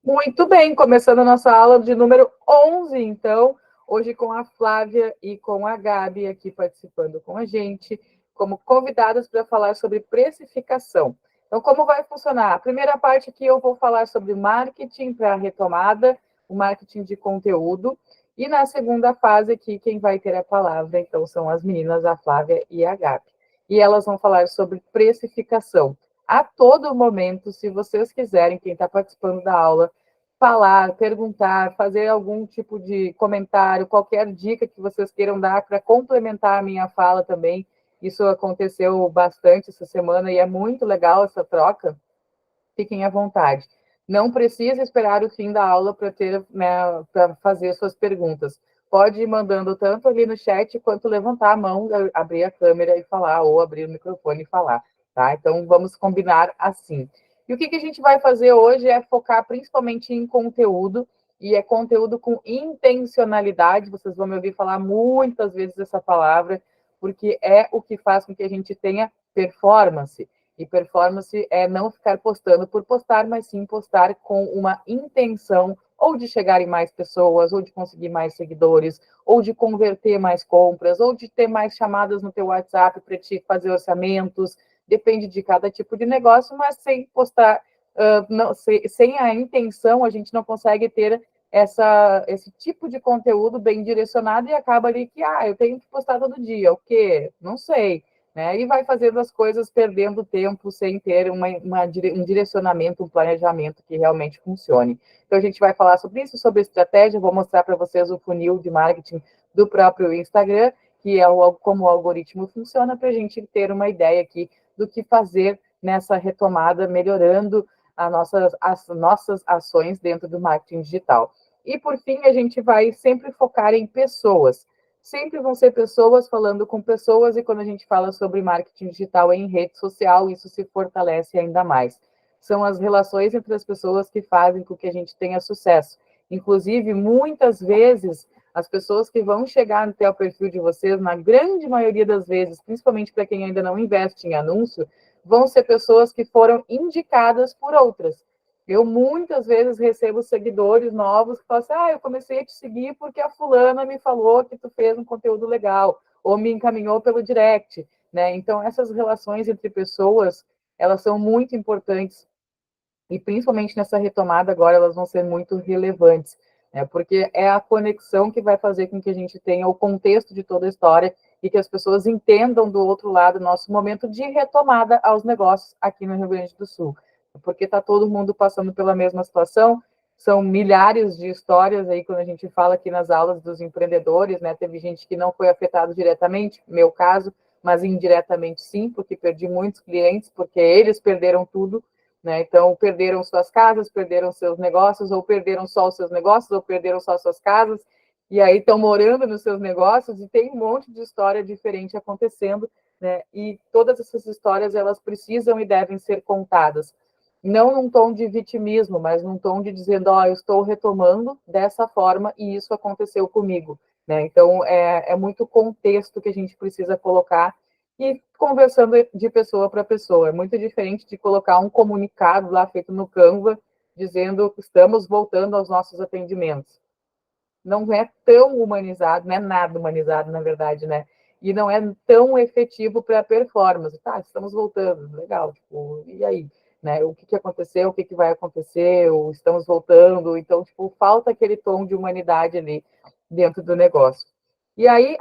Muito bem, começando a nossa aula de número 11, então, hoje com a Flávia e com a Gabi aqui participando com a gente, como convidadas para falar sobre precificação. Então, como vai funcionar? A primeira parte aqui eu vou falar sobre marketing para a retomada, o marketing de conteúdo, e na segunda fase aqui, quem vai ter a palavra, então, são as meninas, a Flávia e a Gabi. E elas vão falar sobre precificação. A todo momento, se vocês quiserem, quem está participando da aula, falar, perguntar, fazer algum tipo de comentário, qualquer dica que vocês queiram dar para complementar a minha fala também. Isso aconteceu bastante essa semana e é muito legal essa troca. Fiquem à vontade. Não precisa esperar o fim da aula para ter, né, para fazer suas perguntas. Pode ir mandando tanto ali no chat quanto levantar a mão, abrir a câmera e falar, ou abrir o microfone e falar, tá? Então vamos combinar assim. E o que a gente vai fazer hoje é focar principalmente em conteúdo, e é conteúdo com intencionalidade. Vocês vão me ouvir falar muitas vezes essa palavra, porque é o que faz com que a gente tenha performance. E performance é não ficar postando por postar, mas sim postar com uma intenção ou de chegar em mais pessoas, ou de conseguir mais seguidores, ou de converter mais compras, ou de ter mais chamadas no teu WhatsApp para te fazer orçamentos. Depende de cada tipo de negócio, mas sem postar, não, sem a intenção, a gente não consegue ter esse tipo de conteúdo bem direcionado e acaba ali que, eu tenho que postar todo dia. O quê? Não sei. Né? E vai fazendo as coisas perdendo tempo sem ter um direcionamento, um planejamento que realmente funcione. Então, a gente vai falar sobre isso, sobre estratégia, vou mostrar para vocês o funil de marketing do próprio Instagram, que é como o algoritmo funciona, para a gente ter uma ideia aqui do que fazer nessa retomada, melhorando as nossas ações dentro do marketing digital. E, por fim, a gente vai sempre focar em pessoas. Sempre vão ser pessoas falando com pessoas, e quando a gente fala sobre marketing digital em rede social, isso se fortalece ainda mais. São as relações entre as pessoas que fazem com que a gente tenha sucesso. Inclusive, muitas vezes, as pessoas que vão chegar no teu perfil de vocês, na grande maioria das vezes, principalmente para quem ainda não investe em anúncio, vão ser pessoas que foram indicadas por outras. Eu muitas vezes recebo seguidores novos que falam assim, eu comecei a te seguir porque a fulana me falou que tu fez um conteúdo legal, ou me encaminhou pelo direct, né? Então, essas relações entre pessoas, elas são muito importantes, e principalmente nessa retomada agora, elas vão ser muito relevantes, né? Porque é a conexão que vai fazer com que a gente tenha o contexto de toda a história e que as pessoas entendam do outro lado nosso momento de retomada aos negócios aqui no Rio Grande do Sul, porque está todo mundo passando pela mesma situação. São milhares de histórias aí quando a gente fala aqui nas aulas dos empreendedores, né? Teve gente que não foi afetado diretamente, meu caso, mas indiretamente sim, porque perdi muitos clientes, porque eles perderam tudo, né? Então, perderam suas casas, perderam seus negócios, ou perderam só os seus negócios, ou perderam só suas casas, e aí estão morando nos seus negócios, e tem um monte de história diferente acontecendo, né? E todas essas histórias, elas precisam e devem ser contadas. Não num tom de vitimismo, mas num tom de dizendo, eu estou retomando dessa forma e isso aconteceu comigo, né? Então, é muito contexto que a gente precisa colocar e conversando de pessoa para pessoa. É muito diferente de colocar um comunicado lá feito no Canva dizendo que estamos voltando aos nossos atendimentos. Não é tão humanizado, não é nada humanizado, na verdade, né? E não é tão efetivo para a performance. Tá, estamos voltando, legal, tipo, e aí? Né? O que aconteceu, o que vai acontecer, ou estamos voltando. Então, tipo, falta aquele tom de humanidade ali dentro do negócio. E aí,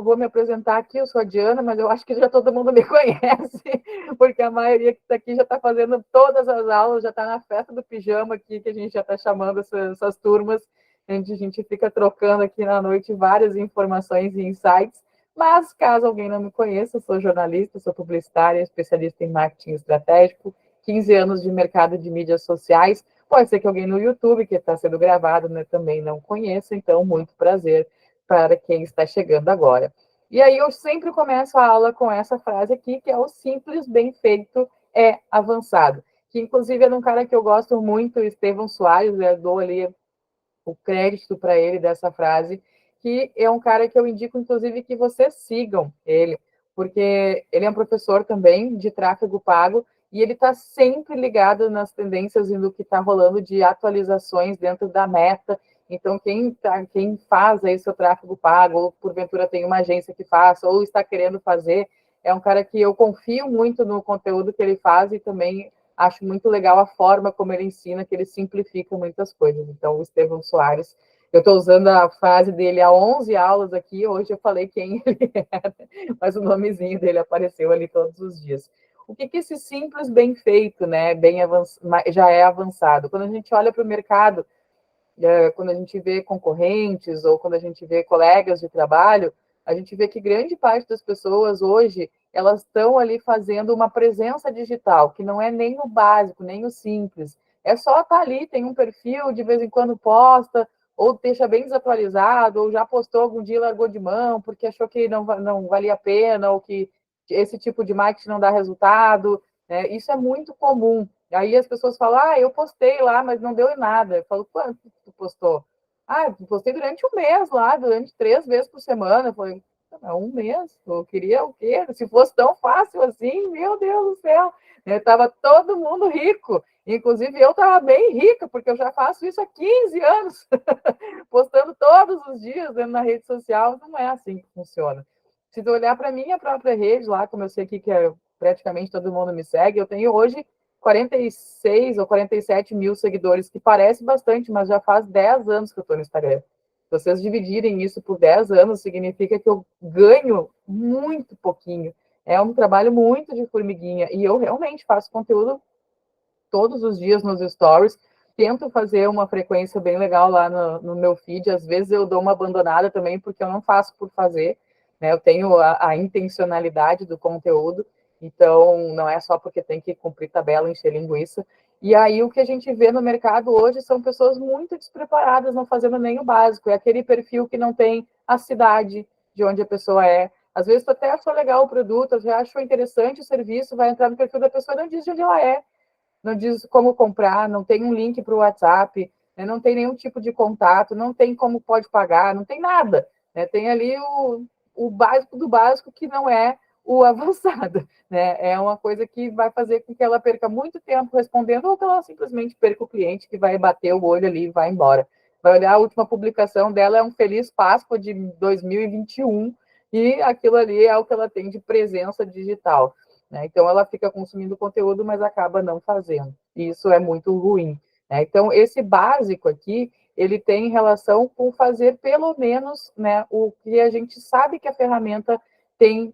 vou me apresentar aqui, eu sou a Diana, mas eu acho que já todo mundo me conhece, porque a maioria que está aqui já está fazendo todas as aulas, já está na festa do pijama aqui, que a gente já está chamando essas turmas, onde a gente fica trocando aqui na noite várias informações e insights. Mas, caso alguém não me conheça, eu sou jornalista, sou publicitária, especialista em marketing estratégico, 15 anos de mercado de mídias sociais. Pode ser que alguém no YouTube, que está sendo gravado, né, também não conheça, então, muito prazer para quem está chegando agora. E aí eu sempre começo a aula com essa frase aqui, que é o simples bem feito é avançado. Que, inclusive, é de um cara que eu gosto muito, Estevão Soares, eu dou ali o crédito para ele dessa frase, que é um cara que eu indico, inclusive, que vocês sigam ele, porque ele é um professor também de tráfego pago, e ele está sempre ligado nas tendências e no que está rolando de atualizações dentro da Meta. Então, quem faz aí seu tráfego pago, ou porventura tem uma agência que faça, ou está querendo fazer, é um cara que eu confio muito no conteúdo que ele faz e também acho muito legal a forma como ele ensina, que ele simplifica muitas coisas. Então, o Estevão Soares, eu estou usando a frase dele há 11 aulas aqui, hoje eu falei quem ele era, mas o nomezinho dele apareceu ali todos os dias. O que esse simples bem feito, né, já é avançado? Quando a gente olha para o mercado, quando a gente vê concorrentes ou quando a gente vê colegas de trabalho, a gente vê que grande parte das pessoas hoje, elas estão ali fazendo uma presença digital, que não é nem o básico, nem o simples. É só estar ali, tem um perfil, de vez em quando posta, ou deixa bem desatualizado, ou já postou algum dia e largou de mão, porque achou que não valia a pena, ou que esse tipo de marketing não dá resultado. Né? Isso é muito comum. Aí as pessoas falam, eu postei lá, mas não deu em nada. Eu falo, quanto tu postou? Eu postei durante um mês lá, durante 3 vezes por semana. Eu falei, um mês? Eu queria o quê? Se fosse tão fácil assim, meu Deus do céu. Estava todo mundo rico. Inclusive, eu estava bem rica, porque eu já faço isso há 15 anos, postando todos os dias na rede social. Não é assim que funciona. Se tu olhar para a minha própria rede lá, como eu sei aqui que praticamente todo mundo me segue, eu tenho hoje 46 ou 47 mil seguidores, que parece bastante, mas já faz 10 anos que eu estou no Instagram. Se vocês dividirem isso por 10 anos, significa que eu ganho muito pouquinho. É um trabalho muito de formiguinha. E eu realmente faço conteúdo todos os dias nos stories. Tento fazer uma frequência bem legal lá no meu feed. Às vezes eu dou uma abandonada também, porque eu não faço por fazer. Né? Eu tenho a intencionalidade do conteúdo. Então, não é só porque tem que cumprir tabela, encher linguiça. E aí, o que a gente vê no mercado hoje são pessoas muito despreparadas, não fazendo nem o básico. É aquele perfil que não tem a cidade de onde a pessoa é. Às vezes, tu até achou legal o produto, já achou interessante o serviço, vai entrar no perfil da pessoa e não diz de onde ela é, não diz como comprar, não tem um link para o WhatsApp, né? Não tem nenhum tipo de contato, não tem como pode pagar, não tem nada. Né? Tem ali o básico do básico, que não é o avançado. Né? É uma coisa que vai fazer com que ela perca muito tempo respondendo, ou que ela simplesmente perca o cliente, que vai bater o olho ali e vai embora. Vai olhar a última publicação dela, é um Feliz Páscoa de 2021, e aquilo ali é o que ela tem de presença digital. Né? Então, ela fica consumindo conteúdo, mas acaba não fazendo. E isso é muito ruim. Né? Então, esse básico aqui, ele tem relação com fazer pelo menos, né, o que a gente sabe que a ferramenta tem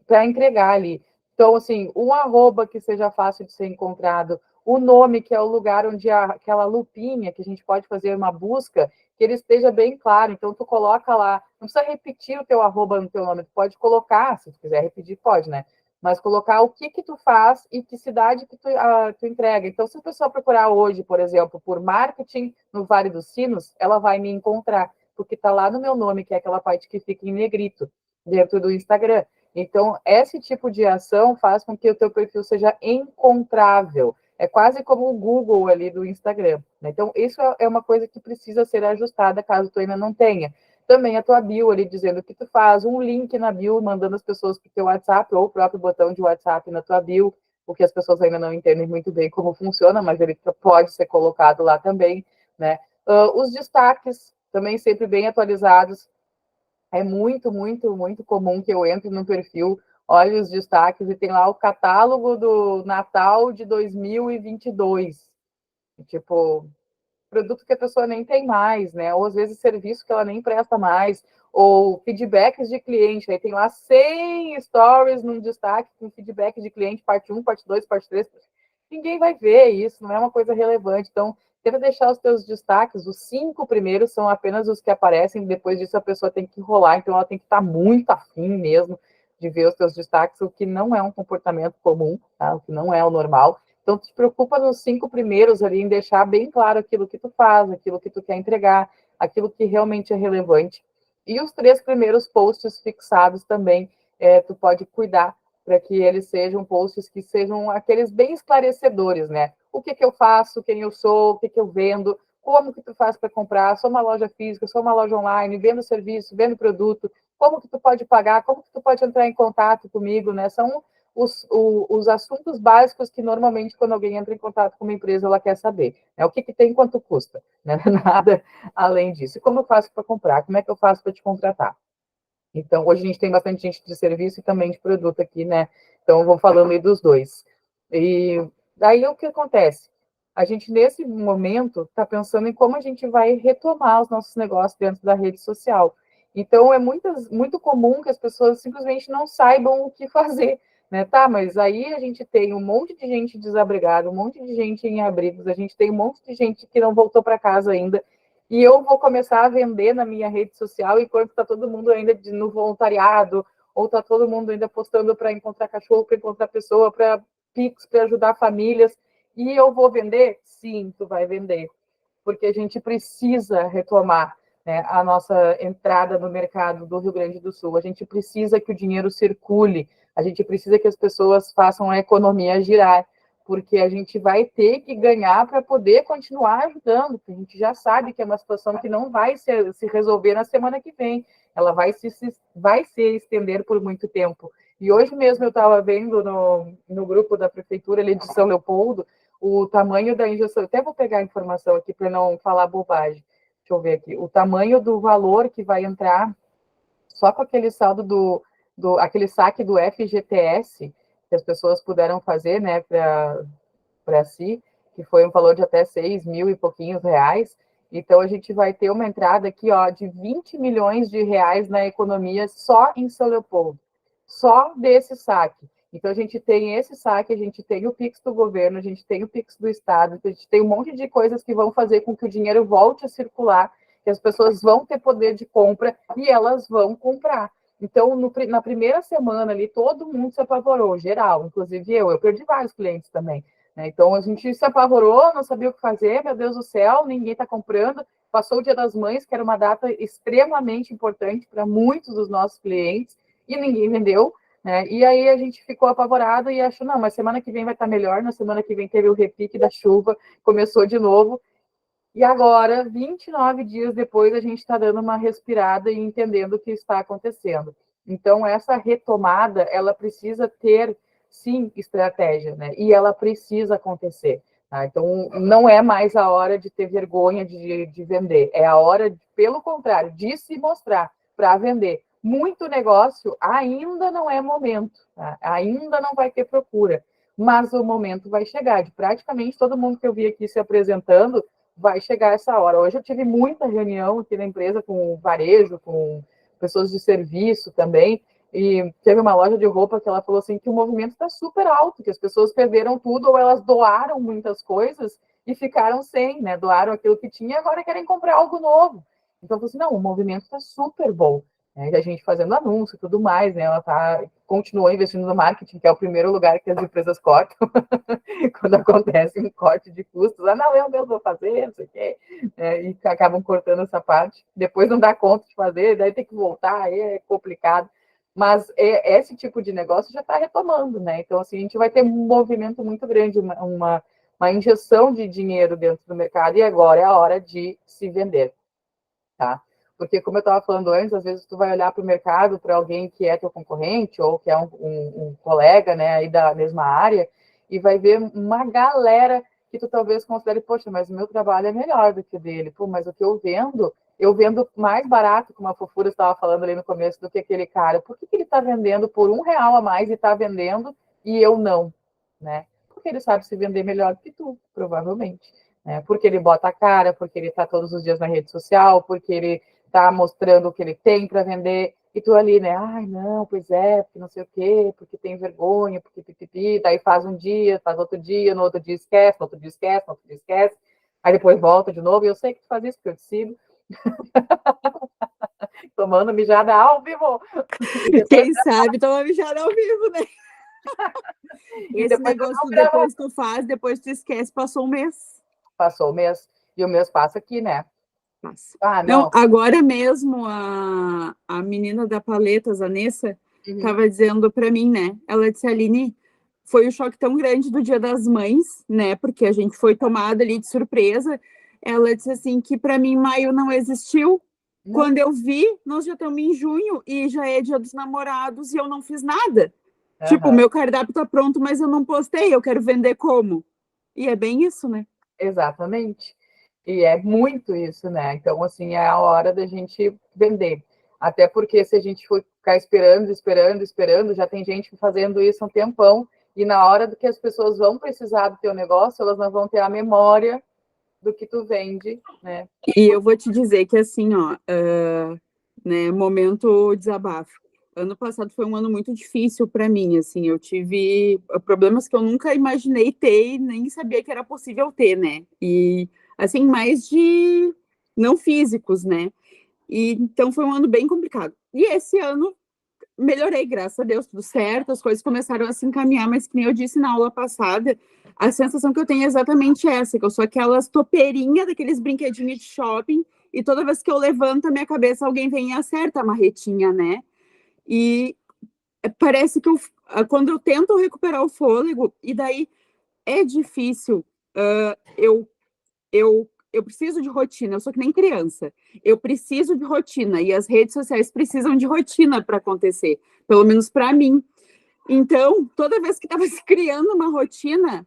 para entregar ali. Então, assim, um arroba que seja fácil de ser encontrado, o nome, que é o lugar onde aquela lupinha, que a gente pode fazer uma busca, que ele esteja bem claro. Então, tu coloca lá, não precisa repetir o teu arroba no teu nome, tu pode colocar, se tu quiser repetir, pode, né? Mas colocar o que tu faz e que cidade que tu entrega. Então, se a pessoa procurar hoje, por exemplo, por marketing no Vale dos Sinos, ela vai me encontrar, porque está lá no meu nome, que é aquela parte que fica em negrito, dentro do Instagram. Então, esse tipo de ação faz com que o teu perfil seja encontrável. É quase como o Google ali do Instagram. Né? Então, isso é uma coisa que precisa ser ajustada, caso tu ainda não tenha. Também a tua bio ali dizendo o que tu faz, um link na bio mandando as pessoas para o teu WhatsApp, ou o próprio botão de WhatsApp na tua bio, porque as pessoas ainda não entendem muito bem como funciona, mas ele pode ser colocado lá também. Né? Os destaques, também sempre bem atualizados. É muito, muito, muito comum que eu entre no perfil, olhe os destaques e tem lá o catálogo do Natal de 2022. Tipo, produto que a pessoa nem tem mais, né? Ou às vezes serviço que ela nem presta mais, ou feedbacks de cliente. Aí tem lá 100 stories num destaque com feedback de cliente, parte 1, parte 2, parte 3. Ninguém vai ver isso, não é uma coisa relevante. Então, tenta deixar os teus destaques, os 5 primeiros são apenas os que aparecem, depois disso a pessoa tem que rolar, então ela tem que estar muito afim mesmo de ver os teus destaques, o que não é um comportamento comum, tá? O que não é o normal. Então, te preocupa nos 5 primeiros ali em deixar bem claro aquilo que tu faz, aquilo que tu quer entregar, aquilo que realmente é relevante. E os 3 primeiros posts fixados também, tu pode cuidar para que eles sejam posts que sejam aqueles bem esclarecedores, né? O que eu faço, quem eu sou, o que eu vendo, como que tu faz para comprar, sou uma loja física, sou uma loja online, vendo serviço, vendo produto, como que tu pode pagar, como que tu pode entrar em contato comigo, né? São os assuntos básicos que normalmente quando alguém entra em contato com uma empresa ela quer saber, né? O que tem, quanto custa, né? Nada além disso. E como eu faço para comprar? Como é que eu faço para te contratar? Então, hoje a gente tem bastante gente de serviço e também de produto aqui, né? Então, eu vou falando aí dos dois. E daí o que acontece? A gente, nesse momento, está pensando em como a gente vai retomar os nossos negócios dentro da rede social. Então, é muito comum que as pessoas simplesmente não saibam o que fazer, né? Tá, mas aí a gente tem um monte de gente desabrigada, um monte de gente em abrigos, a gente tem um monte de gente que não voltou para casa ainda, e eu vou começar a vender na minha rede social enquanto está todo mundo ainda no voluntariado, ou está todo mundo ainda postando para encontrar cachorro, para encontrar pessoa, para Pix, para ajudar famílias, e eu vou vender? Sim, tu vai vender, porque a gente precisa retomar, né, a nossa entrada no mercado do Rio Grande do Sul, a gente precisa que o dinheiro circule, a gente precisa que as pessoas façam a economia girar, porque a gente vai ter que ganhar para poder continuar ajudando, porque a gente já sabe que é uma situação que não vai se resolver na semana que vem, ela vai se estender por muito tempo. E hoje mesmo eu estava vendo no grupo da prefeitura ali de São Leopoldo o tamanho da injeção, até vou pegar a informação aqui para não falar bobagem, deixa eu ver aqui, o tamanho do valor que vai entrar só com aquele saldo aquele saque do FGTS, que as pessoas puderam fazer, né, para si, que foi um valor de até 6 mil e pouquinhos reais. Então, a gente vai ter uma entrada aqui, ó, de 20 milhões de reais na economia só em São Leopoldo, só desse saque. Então, a gente tem esse saque, a gente tem o Pix do governo, a gente tem o Pix do Estado, a gente tem um monte de coisas que vão fazer com que o dinheiro volte a circular, que as pessoas vão ter poder de compra e elas vão comprar. Então, na primeira semana ali, todo mundo se apavorou, geral, inclusive eu perdi vários clientes também. Né? Então, a gente se apavorou, não sabia o que fazer, meu Deus do céu, ninguém está comprando. Passou o Dia das Mães, que era uma data extremamente importante para muitos dos nossos clientes, e ninguém vendeu. Né? E aí a gente ficou apavorado e achou, não, mas semana que vem vai estar melhor, na semana que vem teve o repique da chuva, começou de novo, e agora, 29 dias depois, a gente está dando uma respirada e entendendo o que está acontecendo. Então, essa retomada, ela precisa ter, sim, estratégia, né? E ela precisa acontecer. Tá? Então, não é mais a hora de ter vergonha de vender, é a hora, pelo contrário, de se mostrar para vender. Muito negócio ainda não é momento, tá? Ainda não vai ter procura, mas o momento vai chegar. De praticamente todo mundo que eu vi aqui se apresentando, vai chegar essa hora. Hoje eu tive muita reunião aqui na empresa com varejo, com pessoas de serviço também, e teve uma loja de roupa que ela falou assim que o movimento está super alto, que as pessoas perderam tudo ou elas doaram muitas coisas e ficaram sem, né? Doaram aquilo que tinha e agora querem comprar algo novo. Então, eu falei assim, não, o movimento está super bom. Né? A gente fazendo anúncio e tudo mais, né? Ela continuou investindo no marketing, que é o primeiro lugar que as empresas cortam. Quando acontece um corte de custos, não, eu mesmo vou fazer, não sei o quê, e acabam cortando essa parte, depois não dá conta de fazer, daí tem que voltar, aí é complicado, mas esse tipo de negócio já está retomando, né? Então, assim, a gente vai ter um movimento muito grande, uma injeção de dinheiro dentro do mercado, e agora é a hora de se vender, tá? Porque, como eu estava falando antes, às vezes tu vai olhar para o mercado, para alguém que é teu concorrente, ou que é um colega, né, aí da mesma área, e vai ver uma galera que tu talvez considere, poxa, mas o meu trabalho é melhor do que o dele. Pô, mas o que eu vendo mais barato, como a Fofura estava falando ali no começo, do que aquele cara. Por que ele está vendendo por R$ 1 a mais e está vendendo e eu não? Né? Porque ele sabe se vender melhor que tu, provavelmente. Né? Porque ele bota a cara, porque ele está todos os dias na rede social, porque ele está mostrando o que ele tem para vender, e tu ali, né? Ai, não, pois é, porque não sei o quê, porque tem vergonha, porque pipipi, daí faz um dia, faz outro dia, no outro dia esquece, no outro dia esquece, no outro dia esquece, aí depois volta de novo, e eu sei que tu faz isso, porque eu te sigo. Tomando mijada ao vivo. Quem sabe toma mijada ao vivo, né? Esse negócio depois tu faz, depois tu esquece, passou um mês. Passou o mês, e o mês passa aqui, né? Passa. Ah, não, agora mesmo a menina da Paletas, a Nessa, estava dizendo para mim, né? Ela disse, Aline, foi um choque tão grande do Dia das Mães, né? Porque a gente foi tomada ali de surpresa. Ela disse assim que para mim maio não existiu. Não. Quando eu vi, nós já estamos em junho e já é Dia dos Namorados e eu não fiz nada. Tipo, o meu cardápio tá pronto, mas eu não postei, eu quero vender como? E é bem isso, né? Exatamente. E é muito isso, né? Então, assim, é a hora da gente vender. Até porque se a gente for ficar esperando, já tem gente fazendo isso há um tempão, e na hora que as pessoas vão precisar do teu negócio, elas não vão ter a memória do que tu vende, né? E eu vou te dizer que, assim, ó, né, momento desabafo. Ano passado foi um ano muito difícil para mim, assim, eu tive problemas que eu nunca imaginei ter e nem sabia que era possível ter, né? E, assim, mais de não físicos, né? E então foi um ano bem complicado. E esse ano melhorei, graças a Deus, tudo certo, as coisas começaram a se encaminhar, mas que nem eu disse na aula passada, a sensação que eu tenho é exatamente essa, que eu sou aquelas topeirinhas daqueles brinquedinhos de shopping, e toda vez que eu levanto a minha cabeça, alguém vem e acerta a marretinha, né? E parece que quando eu tento recuperar o fôlego, e daí é difícil, eu preciso de rotina, eu sou que nem criança. Eu preciso de rotina e as redes sociais precisam de rotina para acontecer, pelo menos para mim. Então, toda vez que estava se criando uma rotina,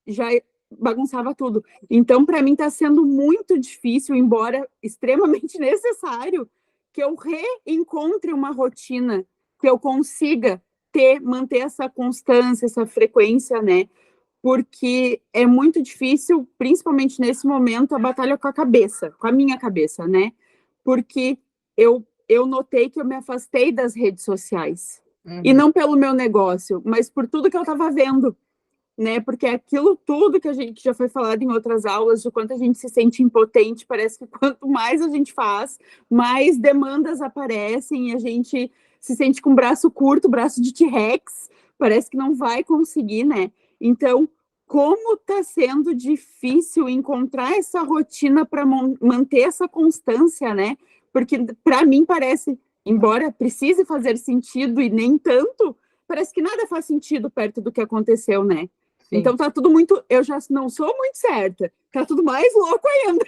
já bagunçava tudo. Então, para mim está sendo muito difícil, embora extremamente necessário, que eu reencontre uma rotina, que eu consiga manter essa constância, essa frequência, né? Porque é muito difícil, principalmente nesse momento, a batalha com a cabeça, com a minha cabeça, né? Porque eu notei que eu me afastei das redes sociais. E não pelo meu negócio, mas por tudo que eu estava vendo, né? Porque aquilo tudo que a gente já foi falado em outras aulas, de quanto a gente se sente impotente, parece que quanto mais a gente faz, mais demandas aparecem e a gente se sente com braço curto, braço de T-Rex, parece que não vai conseguir, né? Então, como está sendo difícil encontrar essa rotina para manter essa constância, né? Porque para mim parece, embora precise fazer sentido e nem tanto, parece que nada faz sentido perto do que aconteceu, né? Sim. Então tá tudo muito. Eu já não sou muito certa. Tá tudo mais louco ainda.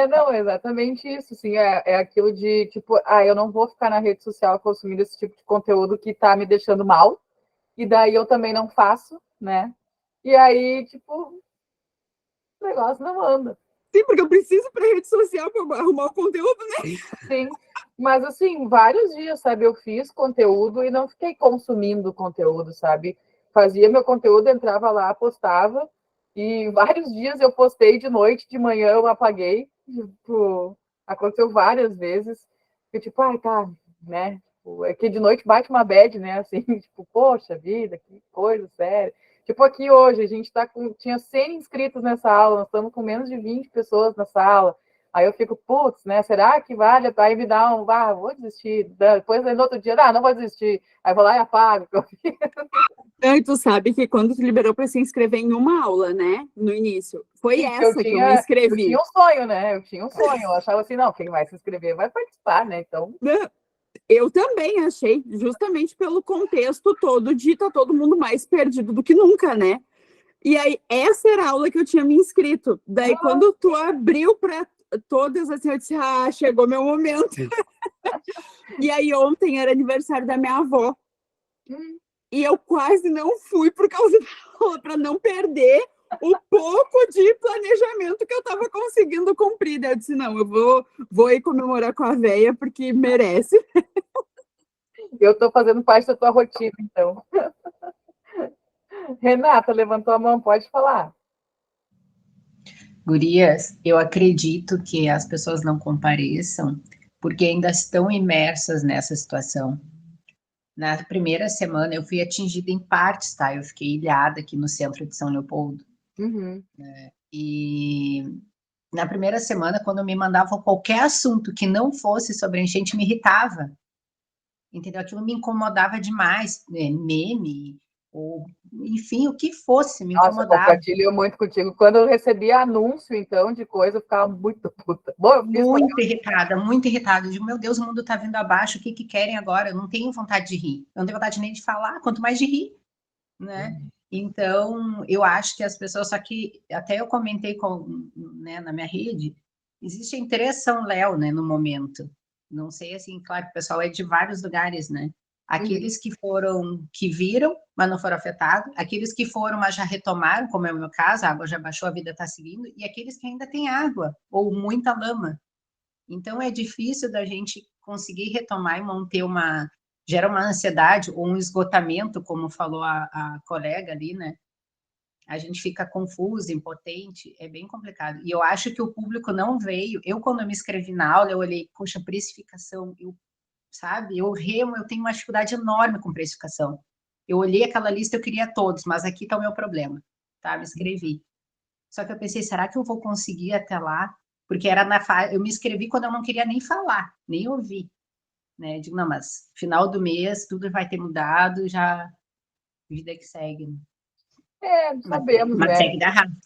Não, exatamente isso, sim, é aquilo de, tipo, eu não vou ficar na rede social consumindo esse tipo de conteúdo que tá me deixando mal, e daí eu também não faço, né? E aí, tipo, o negócio não anda. Sim, porque eu preciso para rede social para arrumar o conteúdo, né? Sim, mas assim, vários dias, sabe, eu fiz conteúdo e não fiquei consumindo conteúdo, sabe? Fazia meu conteúdo, entrava lá, postava, e vários dias eu postei de noite, de manhã eu apaguei, tipo, aconteceu várias vezes, eu tipo, tá, né? É que de noite bate uma bad, né? Assim, tipo, poxa vida, que coisa séria. Tipo, aqui hoje, a gente tinha 100 inscritos nessa aula, nós estamos com menos de 20 pessoas na sala. Aí eu fico, putz, né? Será que vale? Aí me dá vou desistir. Depois, no outro dia, não vou desistir. Aí vou lá e apago. E tu sabe que quando tu liberou para se inscrever em uma aula, né? No início, foi essa que eu me inscrevi. Eu tinha um sonho, né? Eu tinha um sonho. Eu achava assim, não, quem vai se inscrever vai participar, né? Então. Eu também achei, justamente pelo contexto todo de tá todo mundo mais perdido do que nunca, né? E aí, essa era a aula que eu tinha me inscrito. Daí, quando tu abriu para todas, assim, eu disse, chegou meu momento. E aí, ontem era aniversário da minha avó. E eu quase não fui por causa da aula, para não perder o pouco de planejamento que eu estava conseguindo cumprir. Daí eu disse, não, eu vou ir comemorar com a véia, porque merece. Eu estou fazendo parte da tua rotina, então. Renata, levantou a mão, pode falar. Gurias, eu acredito que as pessoas não compareçam porque ainda estão imersas nessa situação. Na primeira semana eu fui atingida em partes, tá? Eu fiquei ilhada aqui no centro de São Leopoldo. E na primeira semana, quando me mandavam qualquer assunto que não fosse sobre a enchente, me irritava. Entendeu? Aquilo me incomodava demais, né? Meme, ou enfim, o que fosse, me incomodava. Compartilho muito contigo. Quando eu recebia anúncio, então, de coisa, eu ficava muito puta. Bom, muito irritada, muito irritada. Eu digo, meu Deus, o mundo tá vindo abaixo, o que querem agora? Eu não tenho vontade de rir. Eu não tenho vontade nem de falar, quanto mais de rir, né? Então, eu acho que as pessoas, só que até eu comentei na minha rede, existe a interesse São Léo, né, no momento. Não sei, assim, claro que o pessoal é de vários lugares, né? Aqueles que viram, mas não foram afetados, aqueles que foram, mas já retomaram, como é o meu caso, a água já baixou, a vida está seguindo, e aqueles que ainda têm água, ou muita lama. Então, é difícil da gente conseguir retomar e manter gera uma ansiedade ou um esgotamento, como falou a colega ali, né? A gente fica confuso, impotente, é bem complicado. E eu acho que o público não veio. Eu, quando eu me inscrevi na aula, eu olhei, poxa, precificação, sabe? Eu tenho uma dificuldade enorme com precificação. Eu olhei aquela lista, eu queria todos, mas aqui está o meu problema, tá? Me inscrevi. Só que eu pensei, será que eu vou conseguir até lá? Porque era eu me inscrevi quando eu não queria nem falar, nem ouvir, né? Eu digo, não, mas final do mês tudo vai ter mudado, já vida que segue. Né? Sabemos, mas né? segue da rápido.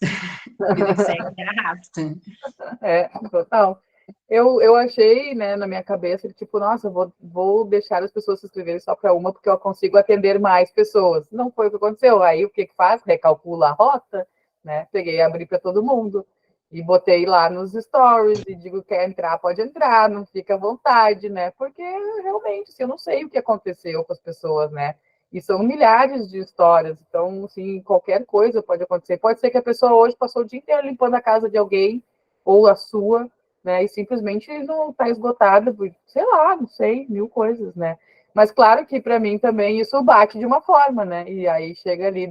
Vida que segue da rápido. Total. Eu achei, né, na minha cabeça, que, tipo, nossa, vou deixar as pessoas se inscreverem só para uma, porque eu consigo atender mais pessoas. Não foi o que aconteceu. Aí, o que faz? Recalcula a rota, né? Peguei e abri para todo mundo. E botei lá nos stories e digo, quer entrar, pode entrar, não fica à vontade, né? Porque, realmente, assim, eu não sei o que aconteceu com as pessoas, né? E são milhares de histórias. Então, assim, qualquer coisa pode acontecer. Pode ser que a pessoa hoje passou o dia inteiro limpando a casa de alguém, ou a sua, né? E simplesmente não está esgotada, sei lá, não sei, mil coisas, né? Mas claro que para mim também isso bate de uma forma, né? E aí chega ali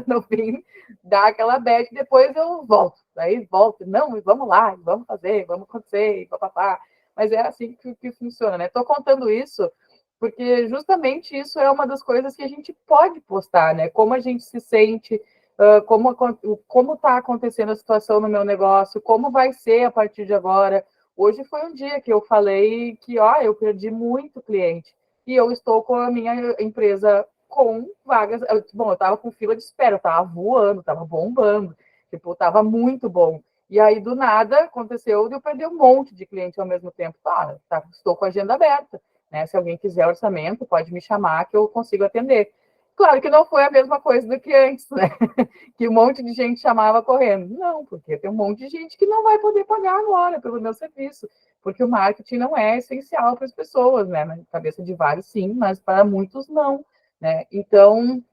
no fim, dá aquela bad, depois eu volto. Aí volto, não, vamos lá, vamos fazer, vamos acontecer, papapá. Mas é assim que funciona, né? Estou contando isso porque justamente isso é uma das coisas que a gente pode postar, né? Como a gente se sente, como está acontecendo a situação no meu negócio, como vai ser a partir de agora. Hoje foi um dia que eu falei que, eu perdi muito cliente e eu estou com a minha empresa com vagas. Bom, eu estava com fila de espera, eu estava voando, estava bombando, tipo, estava muito bom. E aí, do nada, aconteceu de eu perder um monte de cliente ao mesmo tempo. Estou com a agenda aberta. Né? Se alguém quiser orçamento, pode me chamar que eu consigo atender. Claro que não foi a mesma coisa do que antes, né? Que um monte de gente chamava correndo. Não, porque tem um monte de gente que não vai poder pagar agora pelo meu serviço, porque o marketing não é essencial para as pessoas, né? Na cabeça de vários, sim, mas para muitos, não. Né? Então,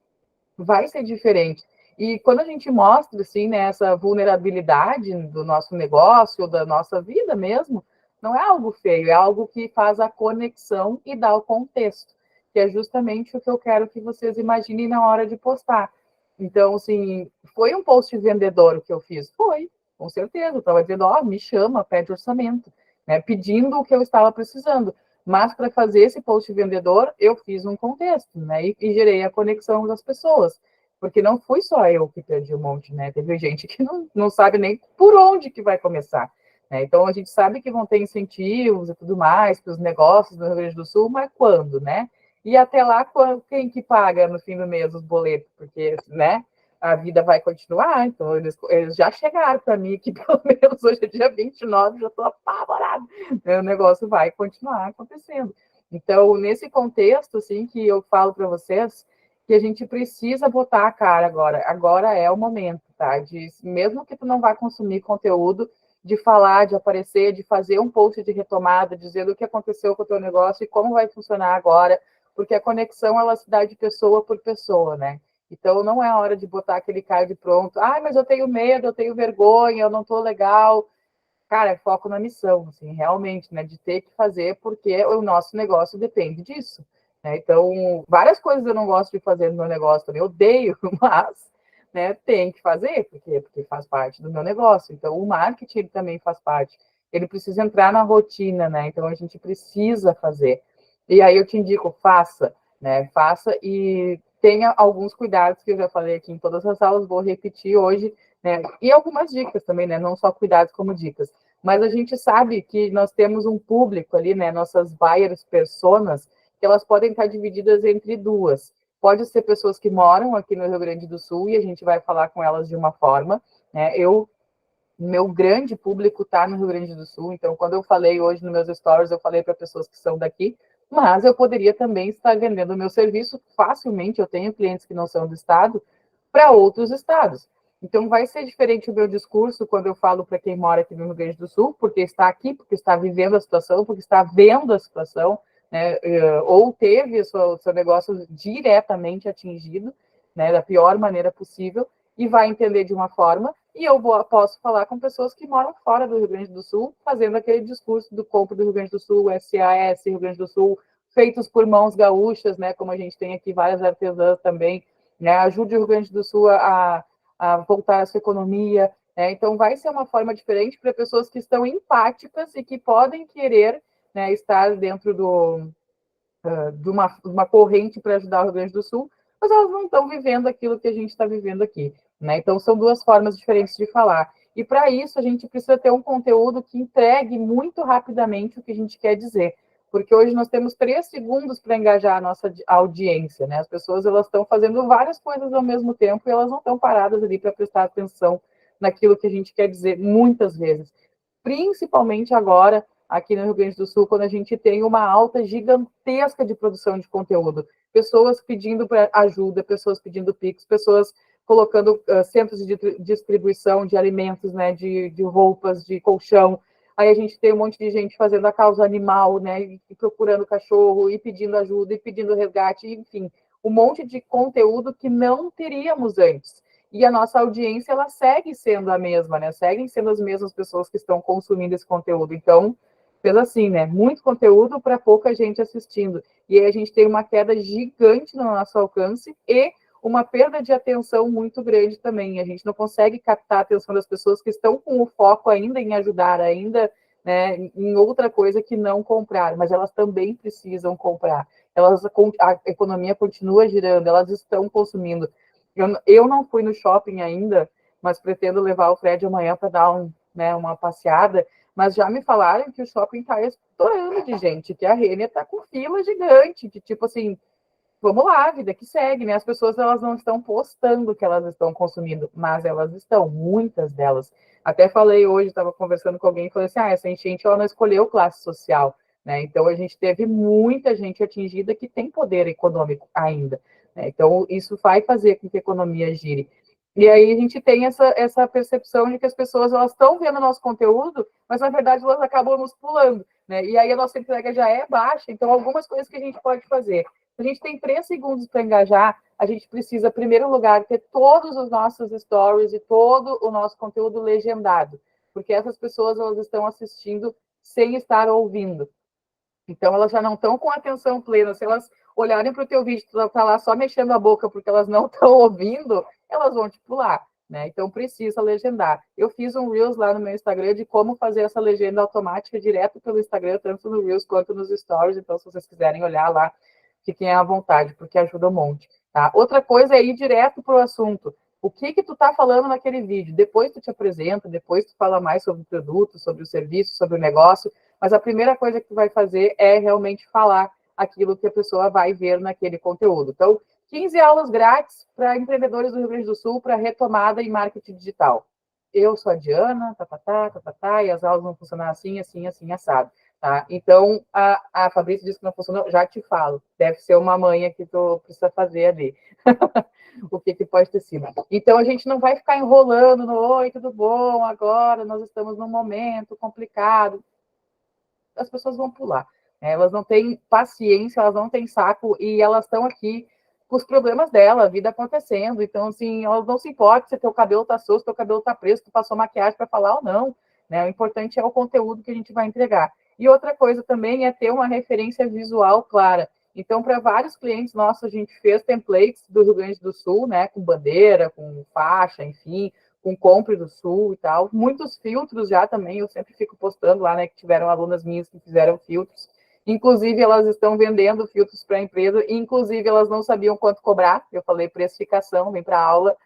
vai ser diferente. E quando a gente mostra, assim, né, essa vulnerabilidade do nosso negócio, da nossa vida mesmo, não é algo feio, é algo que faz a conexão e dá o contexto, que é justamente o que eu quero que vocês imaginem na hora de postar. Então, assim, foi um post vendedor o que eu fiz? Foi, com certeza. Eu estava dizendo, me chama, pede orçamento, né, pedindo o que eu estava precisando. Mas para fazer esse post vendedor, eu fiz um contexto, né, e gerei a conexão das pessoas. Porque não fui só eu que perdi um monte, né? Teve gente que não sabe nem por onde que vai começar. Né? Então, a gente sabe que vão ter incentivos e tudo mais para os negócios do Rio Grande do Sul, mas quando, né? E até lá, quem que paga no fim do mês os boletos? Porque, né? A vida vai continuar, então eles já chegaram para mim, que pelo menos hoje é dia 29, já estou apavorada. O negócio vai continuar acontecendo. Então, nesse contexto, assim, que eu falo para vocês, que a gente precisa botar a cara agora. Agora é o momento, tá? Mesmo que tu não vá consumir conteúdo, de falar, de aparecer, de fazer um post de retomada, dizendo o que aconteceu com o teu negócio e como vai funcionar agora, porque a conexão, ela se dá de pessoa por pessoa, né? Então, não é a hora de botar aquele card pronto. Mas eu tenho medo, eu tenho vergonha, eu não tô legal. Cara, é foco na missão, assim, realmente, né? De ter que fazer, porque o nosso negócio depende disso. Né? Então, várias coisas eu não gosto de fazer no meu negócio também, eu odeio, mas, né, tem que fazer, porque faz parte do meu negócio. Então, o marketing ele também faz parte. Ele precisa entrar na rotina, né? Então, a gente precisa fazer. E aí eu te indico, faça, né? Faça e tenha alguns cuidados que eu já falei aqui em todas as aulas, vou repetir hoje, né? E algumas dicas também, né? Não só cuidados como dicas. Mas a gente sabe que nós temos um público ali, né? Nossas buyers personas, que elas podem estar divididas entre duas. Pode ser pessoas que moram aqui no Rio Grande do Sul e a gente vai falar com elas de uma forma, né? Meu grande público está no Rio Grande do Sul, então quando eu falei hoje nos meus stories, eu falei para pessoas que são daqui, mas eu poderia também estar vendendo o meu serviço facilmente, eu tenho clientes que não são do estado, para outros estados. Então, vai ser diferente o meu discurso quando eu falo para quem mora aqui no Rio Grande do Sul, porque está aqui, porque está vivendo a situação, porque está vendo a situação, né, ou teve o seu negócio diretamente atingido, né, da pior maneira possível, e vai entender de uma forma, e eu posso falar com pessoas que moram fora do Rio Grande do Sul, fazendo aquele discurso do Compro do Rio Grande do Sul, SAS Rio Grande do Sul, feitos por mãos gaúchas, né, como a gente tem aqui várias artesãs também, né, ajude o Rio Grande do Sul a voltar à sua economia, né? Então vai ser uma forma diferente para pessoas que estão empáticas e que podem querer, né, estar dentro de uma corrente para ajudar o Rio Grande do Sul, mas elas não estão vivendo aquilo que a gente está vivendo aqui, né? Então são duas formas diferentes de falar. E para isso a gente precisa ter um conteúdo que entregue muito rapidamente o que a gente quer dizer, porque hoje nós temos 3 segundos para engajar a nossa audiência, né? As pessoas elas estão fazendo várias coisas ao mesmo tempo e elas não estão paradas ali para prestar atenção naquilo que a gente quer dizer muitas vezes. Principalmente agora, aqui no Rio Grande do Sul, quando a gente tem uma alta gigantesca de produção de conteúdo. Pessoas pedindo ajuda, pessoas pedindo Pix, pessoas colocando centros de distribuição de alimentos, né, de roupas, de colchão. Aí a gente tem um monte de gente fazendo a causa animal, né, e procurando cachorro, e pedindo ajuda, e pedindo resgate, enfim, um monte de conteúdo que não teríamos antes. E a nossa audiência, ela segue sendo a mesma, né, seguem sendo as mesmas pessoas que estão consumindo esse conteúdo. Então, fez assim, né, muito conteúdo para pouca gente assistindo. E aí a gente tem uma queda gigante no nosso alcance e uma perda de atenção muito grande também. A gente não consegue captar a atenção das pessoas que estão com o foco ainda em ajudar, ainda, né, em outra coisa que não comprar, mas elas também precisam comprar. A economia continua girando, elas estão consumindo. Eu não fui no shopping ainda, mas pretendo levar o Fred amanhã para dar uma passeada, mas já me falaram que o shopping está estourando de gente, que a Renner está com fila gigante, que tipo assim, vamos lá, vida que segue, né? As pessoas elas não estão postando que elas estão consumindo, mas elas estão, muitas delas. Até falei hoje, estava conversando com alguém e falei assim, essa enchente ela não escolheu classe social, né? Então a gente teve muita gente atingida que tem poder econômico ainda, né? Então isso vai fazer com que a economia gire. E aí a gente tem essa percepção de que as pessoas elas estão vendo o nosso conteúdo, mas na verdade elas acabam nos pulando, né? E aí a nossa entrega já é baixa, então algumas coisas que a gente pode fazer. A gente tem 3 segundos para engajar, a gente precisa, em primeiro lugar, ter todos os nossos stories e todo o nosso conteúdo legendado, porque essas pessoas elas estão assistindo sem estar ouvindo. Então, elas já não estão com atenção plena. Se elas olharem para o teu vídeo, tu está lá só mexendo a boca porque elas não estão ouvindo, elas vão te pular, né? Então, precisa legendar. Eu fiz um Reels lá no meu Instagram de como fazer essa legenda automática direto pelo Instagram, tanto no Reels quanto nos Stories. Então, se vocês quiserem olhar lá, fiquem à vontade, porque ajuda um monte. Tá? Outra coisa é ir direto para o assunto. O que tu está falando naquele vídeo? Depois tu te apresenta, depois tu fala mais sobre o produto, sobre o serviço, sobre o negócio, mas a primeira coisa que tu vai fazer é realmente falar aquilo que a pessoa vai ver naquele conteúdo. Então, 15 aulas grátis para empreendedores do Rio Grande do Sul para retomada em marketing digital. Eu sou a Diana, e as aulas vão funcionar assim, assim, assim, assado. Tá? Então, a Fabrícia disse que não funcionou, já te falo. Deve ser uma manha que tu precisa fazer ali. O que pode ter sido. Então, a gente não vai ficar enrolando no oi, tudo bom, agora nós estamos num momento complicado. As pessoas vão pular. Elas não têm paciência, elas não têm saco e elas estão aqui com os problemas dela, a vida acontecendo. Então, assim, elas não se importam se teu cabelo tá solto, teu cabelo tá preso, tu passou maquiagem para falar ou não. Né? O importante é o conteúdo que a gente vai entregar. E outra coisa também é ter uma referência visual clara. Então, para vários clientes nossos, a gente fez templates do Rio Grande do Sul, né, com bandeira, com faixa, enfim, com Compre do Sul e tal. Muitos filtros já também, eu sempre fico postando lá, né, que tiveram alunas minhas que fizeram filtros. Inclusive, elas estão vendendo filtros para a empresa, e inclusive elas não sabiam quanto cobrar. Eu falei precificação, vem para a aula.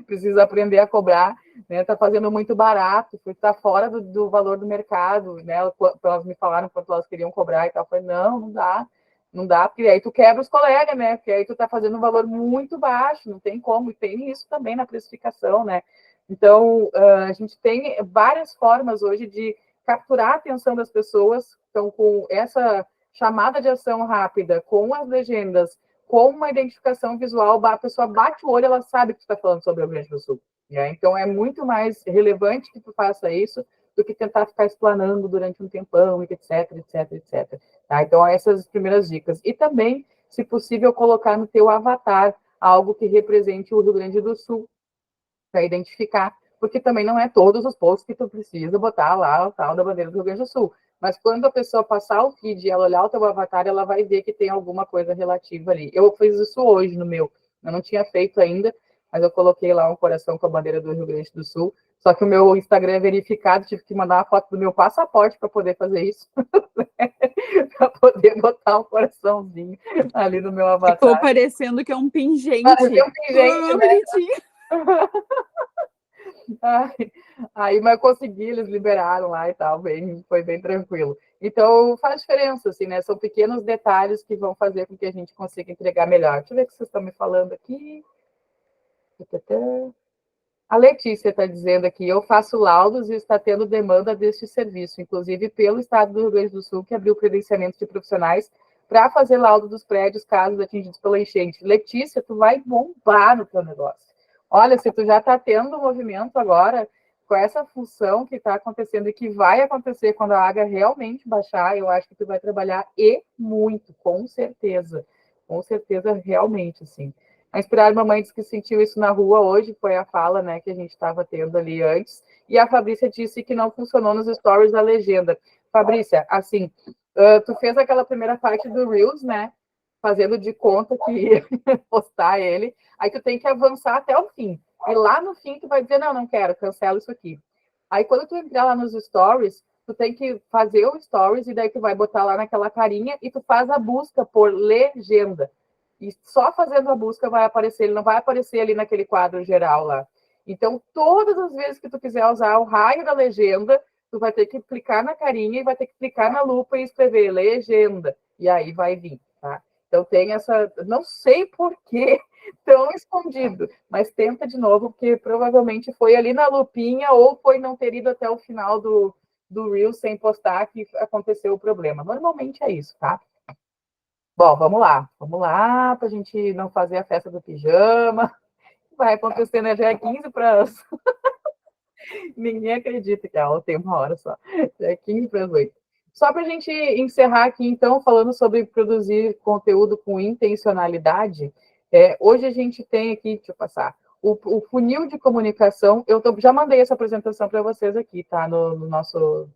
Precisa aprender a cobrar, né? Tá fazendo muito barato, está fora do valor do mercado, né? Elas me falaram quanto elas queriam cobrar e tal. Eu falei, não dá, porque aí tu quebra os colegas, né? Porque aí tu tá fazendo um valor muito baixo, não tem como, e tem isso também na precificação, né? Então, a gente tem várias formas hoje de capturar a atenção das pessoas, então, com essa chamada de ação rápida, com as legendas, com uma identificação visual, a pessoa bate o olho, ela sabe que tu está falando sobre o Rio Grande do Sul. Né? Então, é muito mais relevante que tu faça isso do que tentar ficar explanando durante um tempão, etc, etc, etc. Tá? Então, essas primeiras dicas. E também, se possível, colocar no teu avatar algo que represente o Rio Grande do Sul, para identificar, porque também não é todos os posts que tu precisa botar lá o tal da bandeira do Rio Grande do Sul. Mas quando a pessoa passar o feed e ela olhar o teu avatar, ela vai ver que tem alguma coisa relativa ali. Eu fiz isso hoje no meu. Eu não tinha feito ainda, mas eu coloquei lá um coração com a bandeira do Rio Grande do Sul. Só que o meu Instagram é verificado, tive que mandar uma foto do meu passaporte para poder fazer isso. Para poder botar um coraçãozinho ali no meu avatar. Ficou parecendo que é um pingente. Pareceu um pingente, né? Aí, mas consegui, eles liberaram lá e tal, foi bem tranquilo. Então, faz diferença, assim, né? São pequenos detalhes que vão fazer com que a gente consiga entregar melhor. Deixa eu ver o que vocês estão me falando aqui. A Letícia está dizendo aqui, eu faço laudos e está tendo demanda deste serviço, inclusive pelo Estado do Rio Grande do Sul, que abriu credenciamento de profissionais para fazer laudo dos prédios, casos atingidos pela enchente. Letícia, tu vai bombar no teu negócio. Olha, se tu já está tendo movimento agora, com essa função que está acontecendo e que vai acontecer quando a água realmente baixar, eu acho que tu vai trabalhar e muito, com certeza, realmente, assim. A Inspirar Mamãe disse que sentiu isso na rua hoje, foi a fala, né, que a gente estava tendo ali antes, e a Fabrícia disse que não funcionou nos stories a legenda. Fabrícia, assim, tu fez aquela primeira parte do Reels, né, fazendo de conta que ia postar ele, aí tu tem que avançar até o fim, e lá no fim tu vai dizer, não quero, cancela isso aqui. Aí quando tu entrar lá nos stories, tu tem que fazer o stories, e daí tu vai botar lá naquela carinha, e tu faz a busca por legenda. E só fazendo a busca vai aparecer, ele não vai aparecer ali naquele quadro geral lá. Então, todas as vezes que tu quiser usar o raio da legenda, tu vai ter que clicar na carinha e vai ter que clicar na lupa e escrever legenda. E aí vai vir, tá? Então, tem essa... Não sei por que tão escondido, mas tenta de novo, porque provavelmente foi ali na lupinha ou foi não ter ido até o final do Reel sem postar que aconteceu o problema. Normalmente é isso, tá? Bom, vamos lá, para a gente não fazer a festa do pijama. Vai acontecer, né? Já é 15 para as... Ninguém acredita que a aula tem 1 hora só. Já é 15 para as 8. Só para a gente encerrar aqui, então, falando sobre produzir conteúdo com intencionalidade, hoje a gente tem aqui, deixa eu passar, o funil de comunicação. Eu já mandei essa apresentação para vocês aqui, tá? No nosso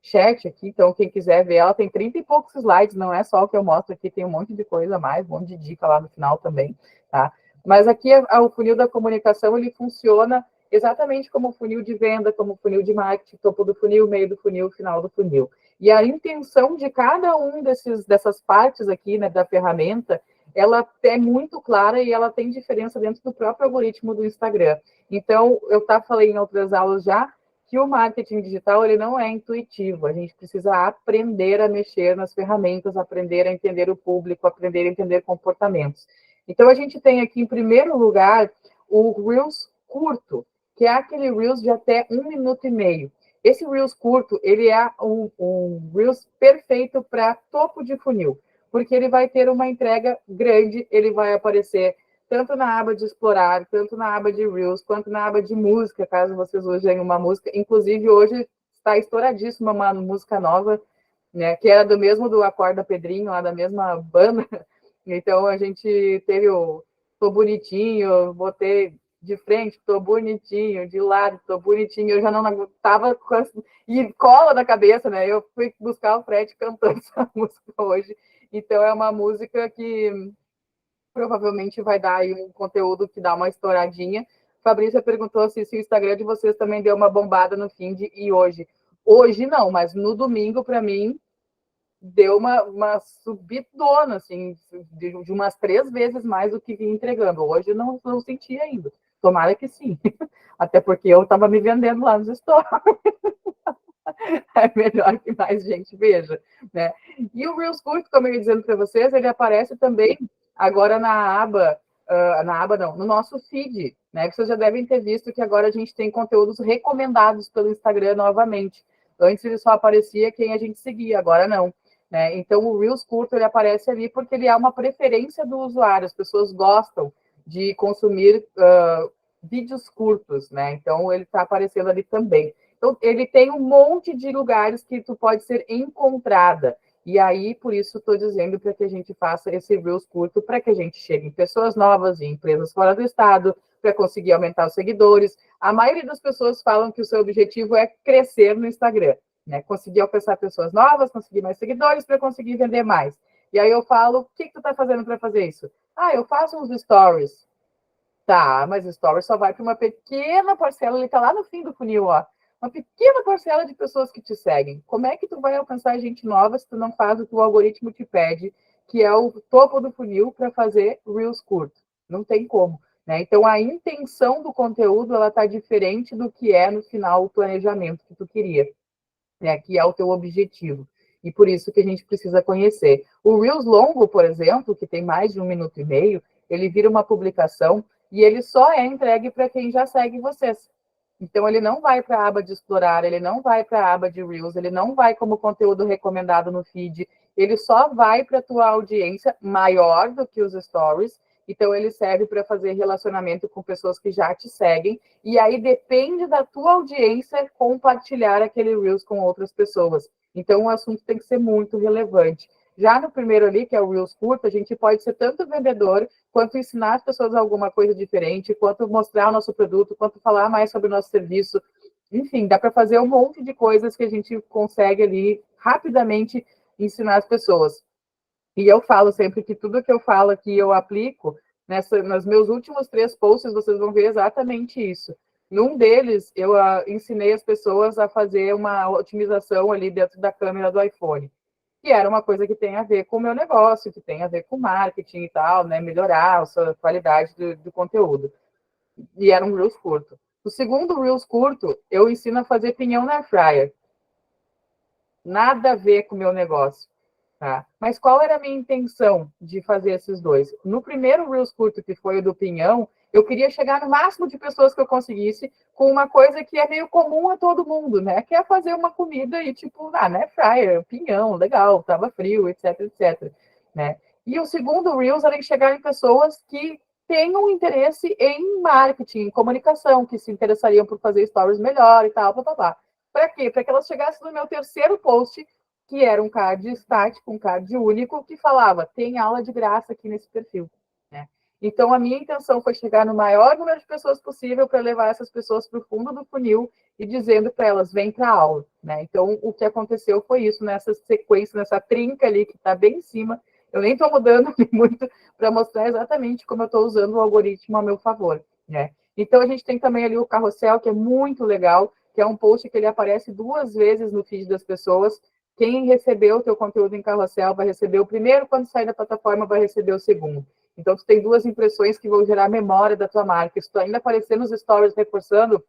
chat aqui, então quem quiser ver, ela tem 30 e poucos slides, não é só o que eu mostro aqui, tem um monte de coisa a mais, um monte de dica lá no final também, tá? Mas aqui o funil da comunicação, ele funciona exatamente como funil de venda, como funil de marketing, topo do funil, meio do funil, final do funil. E a intenção de cada um dessas partes aqui, né, da ferramenta, ela é muito clara e ela tem diferença dentro do próprio algoritmo do Instagram. Então, eu falei em outras aulas já, que o marketing digital ele não é intuitivo, a gente precisa aprender a mexer nas ferramentas, aprender a entender o público, aprender a entender comportamentos. Então, a gente tem aqui, em primeiro lugar, o Reels curto, que é aquele Reels de até 1 minuto e meio. Esse Reels curto, ele é um Reels perfeito para topo de funil, porque ele vai ter uma entrega grande, ele vai aparecer tanto na aba de explorar, tanto na aba de Reels, quanto na aba de música, caso vocês usem uma música. Inclusive, hoje está estouradíssima uma música nova, né, que era do Acorda Pedrinho, lá da mesma banda. Então, a gente teve o Tô Bonitinho, botei de frente, tô bonitinho, de lado, tô bonitinho. Eu já não estava e cola na cabeça, né? Eu fui buscar o Fred cantando essa música hoje. Então, é uma música que provavelmente vai dar aí um conteúdo que dá uma estouradinha. Fabrícia perguntou se o Instagram de vocês também deu uma bombada no feed e hoje. Hoje não, mas no domingo, para mim, deu uma subidona, assim, de umas 3 vezes mais do que vinha entregando. Hoje não senti ainda. Tomara que sim. Até porque eu estava me vendendo lá nos stories. É melhor que mais gente veja, né? E o Reels Curto, como eu ia dizendo para vocês, ele aparece também agora na aba não, no nosso feed, né? Que vocês já devem ter visto que agora a gente tem conteúdos recomendados pelo Instagram novamente. Antes ele só aparecia quem a gente seguia, agora não. né? Então, o Reels curto, ele aparece ali porque ele é uma preferência do usuário, as pessoas gostam de consumir vídeos curtos, né? Então, ele está aparecendo ali também. Então, ele tem um monte de lugares que tu pode ser encontrada. E aí, por isso, estou dizendo para que a gente faça esse Reels curto, para que a gente chegue em pessoas novas, em empresas fora do estado, para conseguir aumentar os seguidores. A maioria das pessoas falam que o seu objetivo é crescer no Instagram, né? Conseguir alcançar pessoas novas, conseguir mais seguidores para conseguir vender mais. E aí eu falo, o que tu está fazendo para fazer isso? Eu faço uns stories. Tá, mas stories só vai para uma pequena parcela, ele está lá no fim do funil, ó. Uma pequena parcela de pessoas que te seguem. Como é que tu vai alcançar gente nova se tu não faz o que o algoritmo te pede, que é o topo do funil para fazer Reels curto? Não tem como, né? Então, a intenção do conteúdo, ela está diferente do que é, no final, o planejamento que tu queria, né? Que é o teu objetivo. E por isso que a gente precisa conhecer. O Reels longo, por exemplo, que tem mais de 1,5 minutos, ele vira uma publicação e ele só é entregue para quem já segue vocês. Então, ele não vai para a aba de explorar, ele não vai para a aba de Reels, ele não vai como conteúdo recomendado no feed, ele só vai para a tua audiência maior do que os stories. Então, ele serve para fazer relacionamento com pessoas que já te seguem. E aí, depende da tua audiência compartilhar aquele Reels com outras pessoas. Então, o assunto tem que ser muito relevante. Já no primeiro ali, que é o Reels curto, a gente pode ser tanto vendedor, quanto ensinar as pessoas alguma coisa diferente, quanto mostrar o nosso produto, quanto falar mais sobre o nosso serviço. Enfim, dá para fazer um monte de coisas que a gente consegue ali rapidamente ensinar as pessoas. E eu falo sempre que tudo que eu falo aqui eu aplico. Nos meus últimos 3 posts, vocês vão ver exatamente isso. Num deles, eu ensinei as pessoas a fazer uma otimização ali dentro da câmera do iPhone, que era uma coisa que tem a ver com o meu negócio, que tem a ver com marketing e tal, né? Melhorar a sua qualidade do conteúdo. E era um Reels curto. O segundo Reels curto, eu ensino a fazer pinhão na air fryer. Nada a ver com o meu negócio. Tá? Mas qual era a minha intenção de fazer esses dois? No primeiro Reels curto, que foi o do pinhão, eu queria chegar no máximo de pessoas que eu conseguisse com uma coisa que é meio comum a todo mundo, né? Que é fazer uma comida e tipo, né? Fryer, pinhão, legal, tava frio, etc, etc, né? E o segundo Reels era chegar em pessoas que tenham interesse em marketing, em comunicação, que se interessariam por fazer stories melhor e tal, papapá. Para quê? Para que elas chegassem no meu terceiro post, que era um card estático, um card único, que falava, tem aula de graça aqui nesse perfil, né? Então, a minha intenção foi chegar no maior número de pessoas possível para levar essas pessoas para o fundo do funil e dizendo para elas, vem para a aula, né? Então, o que aconteceu foi isso, nessa sequência, nessa trinca ali, que está bem em cima. Eu nem estou mudando muito para mostrar exatamente como eu estou usando o algoritmo a meu favor, né? Então, a gente tem também ali o carrossel, que é muito legal, que é um post que ele aparece 2 vezes no feed das pessoas. Quem recebeu o teu conteúdo em carrossel vai receber o primeiro, quando sair da plataforma vai receber o segundo. Então, tu tem 2 impressões que vão gerar memória da tua marca. Se tu ainda aparecer nos stories reforçando,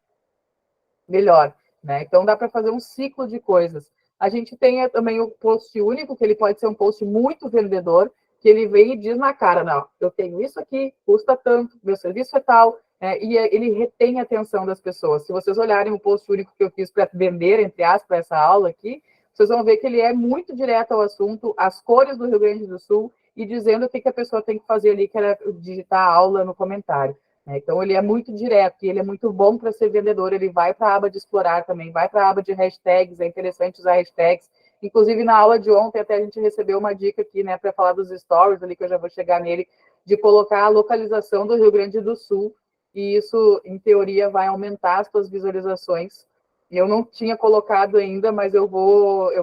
melhor, né? Então, dá para fazer um ciclo de coisas. A gente tem também o post único, que ele pode ser um post muito vendedor, que ele vem e diz na cara, não, eu tenho isso aqui, custa tanto, meu serviço é tal, e ele retém a atenção das pessoas. Se vocês olharem o post único que eu fiz para vender, entre aspas, essa aula aqui, vocês vão ver que ele é muito direto ao assunto, as cores do Rio Grande do Sul, e dizendo o que a pessoa tem que fazer ali, que era digitar a aula no comentário. Então, ele é muito direto e ele é muito bom para ser vendedor. Ele vai para a aba de explorar também, vai para a aba de hashtags, é interessante usar hashtags. Inclusive, na aula de ontem, até a gente recebeu uma dica aqui, né, para falar dos stories, ali que eu já vou chegar nele, de colocar a localização do Rio Grande do Sul, e isso, em teoria, vai aumentar as suas visualizações. Eu não tinha colocado ainda, mas eu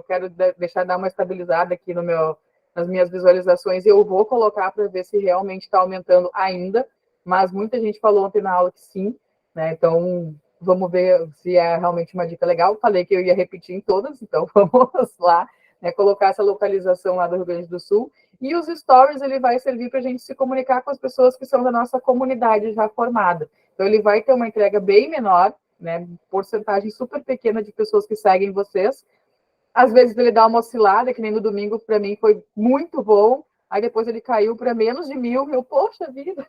quero deixar dar uma estabilizada aqui nas minhas visualizações, e eu vou colocar para ver se realmente está aumentando ainda, mas muita gente falou ontem na aula que sim, né? Então, vamos ver se é realmente uma dica legal. Falei que eu ia repetir em todas, então vamos lá, né? Colocar essa localização lá do Rio Grande do Sul. E os stories, ele vai servir para a gente se comunicar com as pessoas que são da nossa comunidade já formada. Então, ele vai ter uma entrega bem menor, né? Porcentagem super pequena de pessoas que seguem vocês. Às vezes ele dá uma oscilada, que nem no domingo, para mim foi muito bom. aí depois ele caiu para menos de 1.000, eu, poxa vida,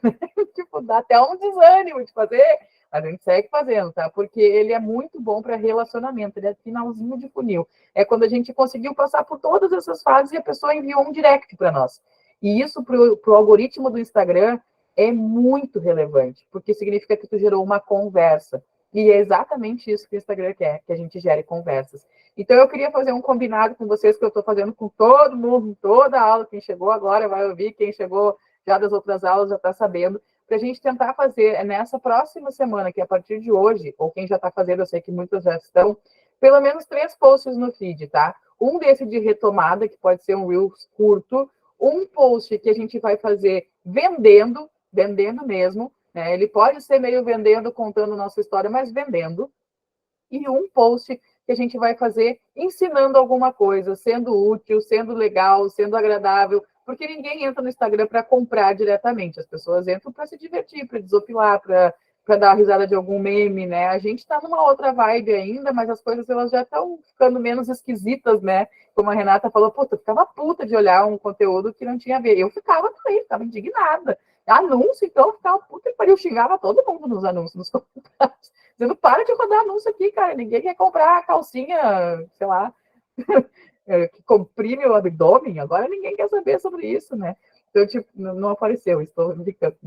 tipo, dá até um desânimo de fazer, mas a gente segue fazendo, tá? Porque ele é muito bom para relacionamento, ele é finalzinho de funil. É quando a gente conseguiu passar por todas essas fases e a pessoa enviou um direct para nós. E isso para o algoritmo do Instagram é muito relevante, porque significa que tu gerou uma conversa. E é exatamente isso que o Instagram quer, que a gente gere conversas. Então, eu queria fazer um combinado com vocês, que eu estou fazendo com todo mundo, toda a aula. Quem chegou agora vai ouvir, quem chegou já das outras aulas já está sabendo, para a gente tentar fazer nessa próxima semana, que é a partir de hoje, ou quem já está fazendo, eu sei que muitos já estão, pelo menos 3 posts no feed, tá? Um desse de retomada, que pode ser um Reels curto, um post que a gente vai fazer vendendo mesmo, né? Ele pode ser meio vendendo, contando nossa história, mas vendendo. E um post que a gente vai fazer ensinando alguma coisa, sendo útil, sendo legal, sendo agradável, porque ninguém entra no Instagram para comprar diretamente, as pessoas entram para se divertir, para desopilar, para dar risada de algum meme, né? A gente está numa outra vibe ainda, mas as coisas elas já estão ficando menos esquisitas, né? Como a Renata falou, puta, eu ficava puta de olhar um conteúdo que não tinha a ver. Eu ficava também, ficava indignada. Anúncio, então, eu ficava puta que pariu, eu xingava todo mundo nos anúncios, nos comentários. Dizendo, para de rodar anúncio aqui, cara. Ninguém quer comprar a calcinha, sei lá, que comprime o abdômen. Agora ninguém quer saber sobre isso, né? Então, tipo, não apareceu, estou indicando.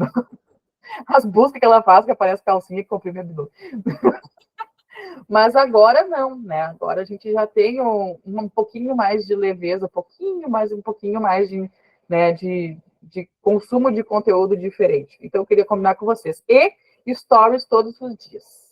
As buscas que ela faz, que aparece calcinha que comprime o abdômen. Mas agora não, né? Agora a gente já tem um pouquinho mais de leveza, um pouquinho mais de, né, de consumo de conteúdo diferente. Então, eu queria combinar com vocês. E stories todos os dias.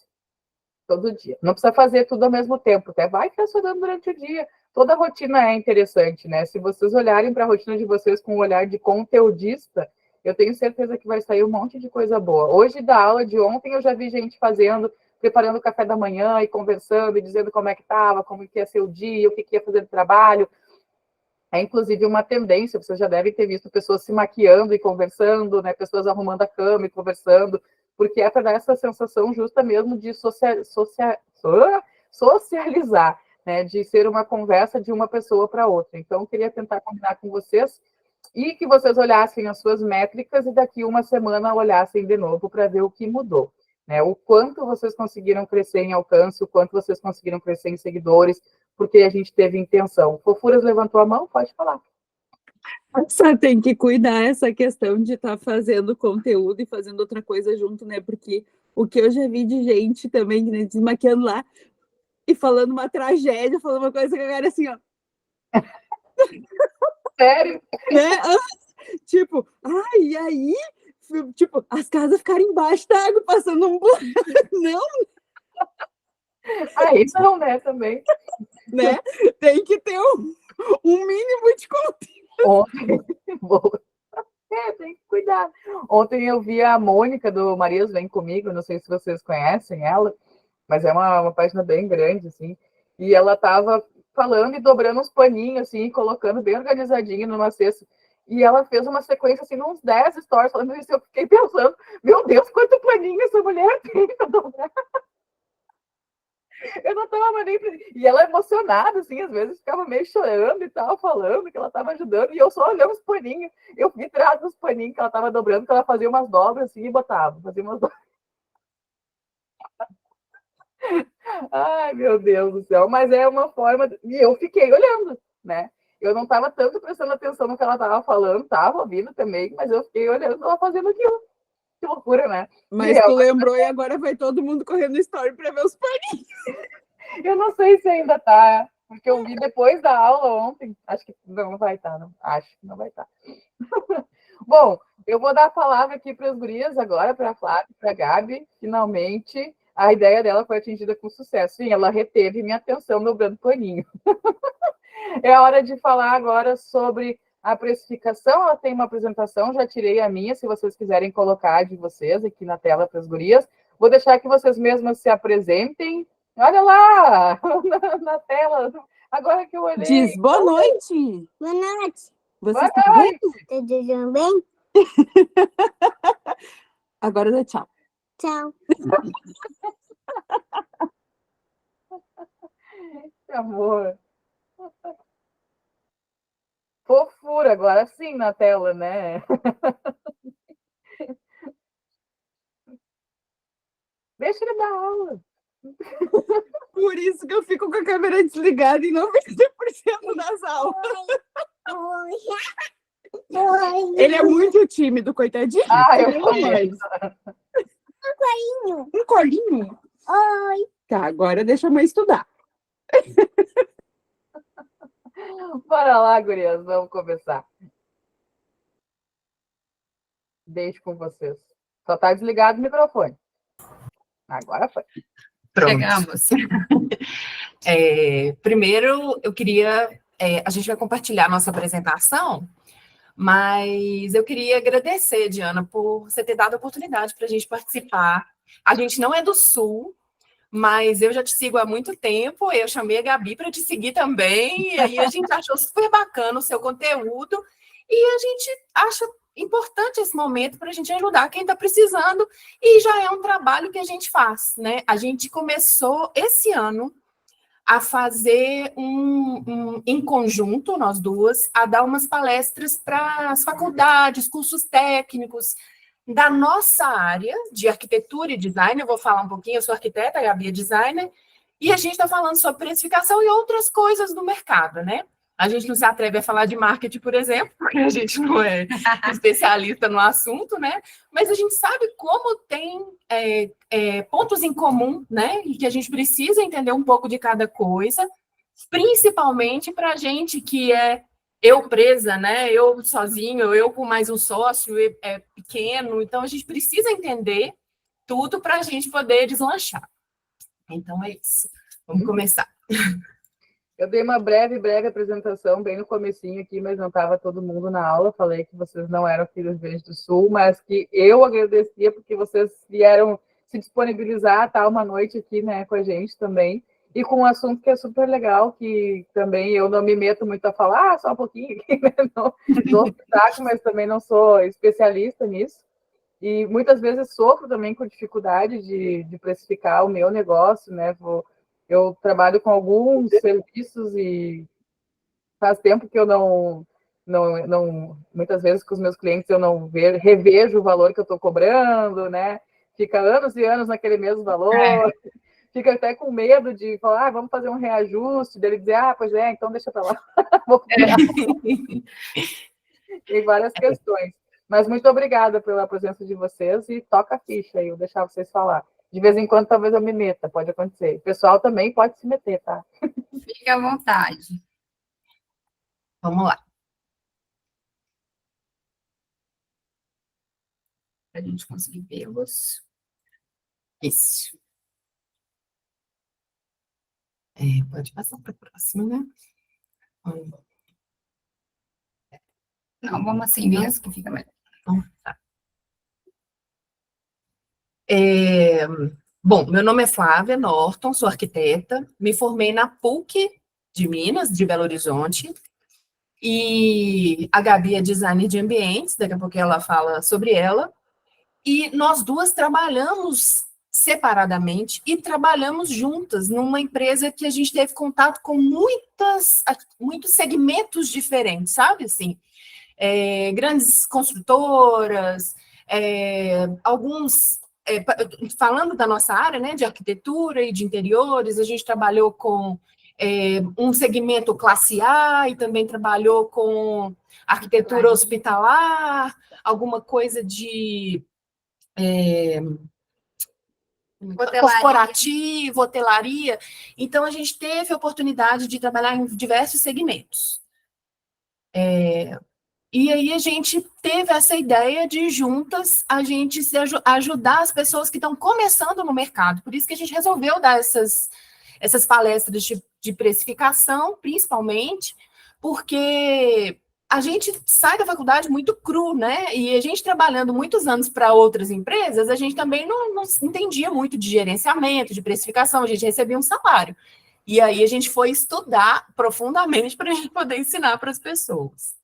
Todo dia. Não precisa fazer tudo ao mesmo tempo, até vai funcionando durante o dia. Toda rotina é interessante, né? Se vocês olharem para a rotina de vocês com um olhar de conteudista, eu tenho certeza que vai sair um monte de coisa boa. Hoje, da aula de ontem, eu já vi gente fazendo, preparando o café da manhã e conversando, e dizendo como é que estava, como que ia ser o dia, o que ia fazer de trabalho. É, inclusive, uma tendência, vocês já devem ter visto pessoas se maquiando e conversando, né? Pessoas arrumando a cama e conversando, porque é para dar essa sensação justa mesmo de socializar, né? De ser uma conversa de uma pessoa para outra. Então, eu queria tentar combinar com vocês e que vocês olhassem as suas métricas e daqui uma semana olhassem de novo para ver o que mudou. Né? O quanto vocês conseguiram crescer em alcance, o quanto vocês conseguiram crescer em seguidores, porque a gente teve intenção. Fofuras levantou a mão, pode falar. Só tem que cuidar essa questão de estar fazendo conteúdo e fazendo outra coisa junto, né? Porque o que eu já vi de gente também, né, desmaquiando lá e falando uma tragédia, falando uma coisa que a galera assim, ó. Sério? Né? Tipo, ai, e aí? Tipo, as casas ficaram embaixo da água, passando um buraco. Não, aí não, né, também. Né? Tem que ter um mínimo de conteúdo. Ontem, tem que cuidar. Ontem eu vi a Mônica do Marias Vem Comigo, não sei se vocês conhecem ela, mas é uma página bem grande, assim, e ela estava falando e dobrando uns paninhos, assim, colocando bem organizadinho numa cesta. E ela fez uma sequência, assim, uns 10 stories falando isso. Eu fiquei pensando, meu Deus, quanto paninho essa mulher tem para dobrar. Eu não estava nem. E ela emocionada, assim, às vezes ficava meio chorando e tal, falando que ela estava ajudando, e eu só olhando os paninhos. Eu vi atrás dos paninhos que ela estava dobrando, que ela fazia umas dobras assim e botava. Fazia umas dobras. Ai, meu Deus do céu. Mas é uma forma. E eu fiquei olhando, né? Eu não estava tanto prestando atenção no que ela estava falando, estava ouvindo também, mas eu fiquei olhando ela fazendo aquilo. Que loucura, né? Mas tu lembrou e agora vai todo mundo correndo no story para ver os paninhos. Eu não sei se ainda tá, porque eu vi depois da aula ontem. Acho que não vai estar, não. Acho que não vai estar. Bom, eu vou dar a palavra aqui para as gurias agora, para a Flávia, para a Gabi. Finalmente, a ideia dela foi atingida com sucesso. Sim, ela reteve minha atenção dobrando paninho. É hora de falar agora sobre a precificação. Ela tem uma apresentação, já tirei a minha, se vocês quiserem colocar de vocês aqui na tela para as gurias. Vou deixar que vocês mesmas se apresentem. Olha lá, na tela, agora que eu olhei. Diz boa noite. Boa noite. Vocês estão bem? Tudo bem? Agora dá tchau. Tchau. Que amor. fofura, agora sim na tela, né? Deixa ele dar aula. Por isso que eu fico com a câmera desligada em 90% das aulas. Ele é muito tímido, coitadinho. Eu falei. Um colinho? Oi. Tá, agora deixa a mãe estudar. Bora lá, gurias, vamos começar. Deixo com vocês. Só tá desligado o microfone. Agora foi. Pronto. Chegamos. Primeiro, eu queria... a gente vai compartilhar a nossa apresentação, mas eu queria agradecer, Diana, por você ter dado a oportunidade para a gente participar. A gente não é do Sul, mas eu já te sigo há muito tempo, eu chamei a Gabi para te seguir também, e aí a gente achou super bacana o seu conteúdo, e a gente acha importante esse momento para a gente ajudar quem está precisando, e já é um trabalho que a gente faz, né? A gente começou esse ano a fazer em conjunto, nós duas, a dar umas palestras para as faculdades, cursos técnicos da nossa área de arquitetura e design. Eu vou falar um pouquinho, eu sou arquiteta, a Gabi é designer, e a gente está falando sobre precificação e outras coisas do mercado, né? A gente não se atreve a falar de marketing, por exemplo, porque a gente não é especialista no assunto, né? Mas a gente sabe como tem pontos em comum, né? E que a gente precisa entender um pouco de cada coisa, principalmente para a gente que é eu presa, né? Eu sozinho, eu com mais um sócio pequeno. Então, a gente precisa entender tudo para a gente poder deslanchar. Então, é isso. Vamos começar. Eu dei uma breve apresentação bem no comecinho aqui, mas não estava todo mundo na aula. Falei que vocês não eram filhos do Rio Grande do Sul, mas que eu agradecia porque vocês vieram se disponibilizar a estar uma noite aqui, né, com a gente também. E com um assunto que é super legal, que também eu não me meto muito a falar, só um pouquinho aqui, né? Não sou espetáculo, mas também não sou especialista nisso. E muitas vezes sofro também com dificuldade de precificar o meu negócio, né? Eu trabalho com alguns serviços e faz tempo que eu não muitas vezes com os meus clientes eu não revejo o valor que eu estou cobrando, né? Fica anos e anos naquele mesmo valor, fica até com medo de falar, vamos fazer um reajuste, dele dizer, pois é, então deixa para lá, vou cobrar. Tem várias questões. Mas muito obrigada pela presença de vocês e toca a ficha aí, eu vou deixar vocês falar. De vez em quando, talvez eu me meta, pode acontecer. O pessoal também pode se meter, tá? Fique à vontade. Vamos lá. Para a gente conseguir vê-los. Isso. Pode passar para a próxima, né? Não, vamos assim mesmo, que fica melhor. Então, tá. Bom, meu nome é Flávia Norton, sou arquiteta, me formei na PUC de Minas, de Belo Horizonte, e a Gabi é designer de ambientes, daqui a pouco ela fala sobre ela, e nós duas trabalhamos separadamente e trabalhamos juntas numa empresa que a gente teve contato com muitos segmentos diferentes, sabe, assim, grandes construtoras, alguns... falando da nossa área, né, de arquitetura e de interiores, a gente trabalhou com um segmento classe A e também trabalhou com arquitetura hospitalar, alguma coisa de corporativo, hotelaria. Então, a gente teve a oportunidade de trabalhar em diversos segmentos. E aí a gente teve essa ideia de juntas a gente ajudar as pessoas que estão começando no mercado. Por isso que a gente resolveu dar essas palestras de precificação, principalmente, porque a gente sai da faculdade muito cru, né? E a gente trabalhando muitos anos para outras empresas, a gente também não entendia muito de gerenciamento, de precificação, a gente recebia um salário. E aí a gente foi estudar profundamente para a gente poder ensinar para as pessoas.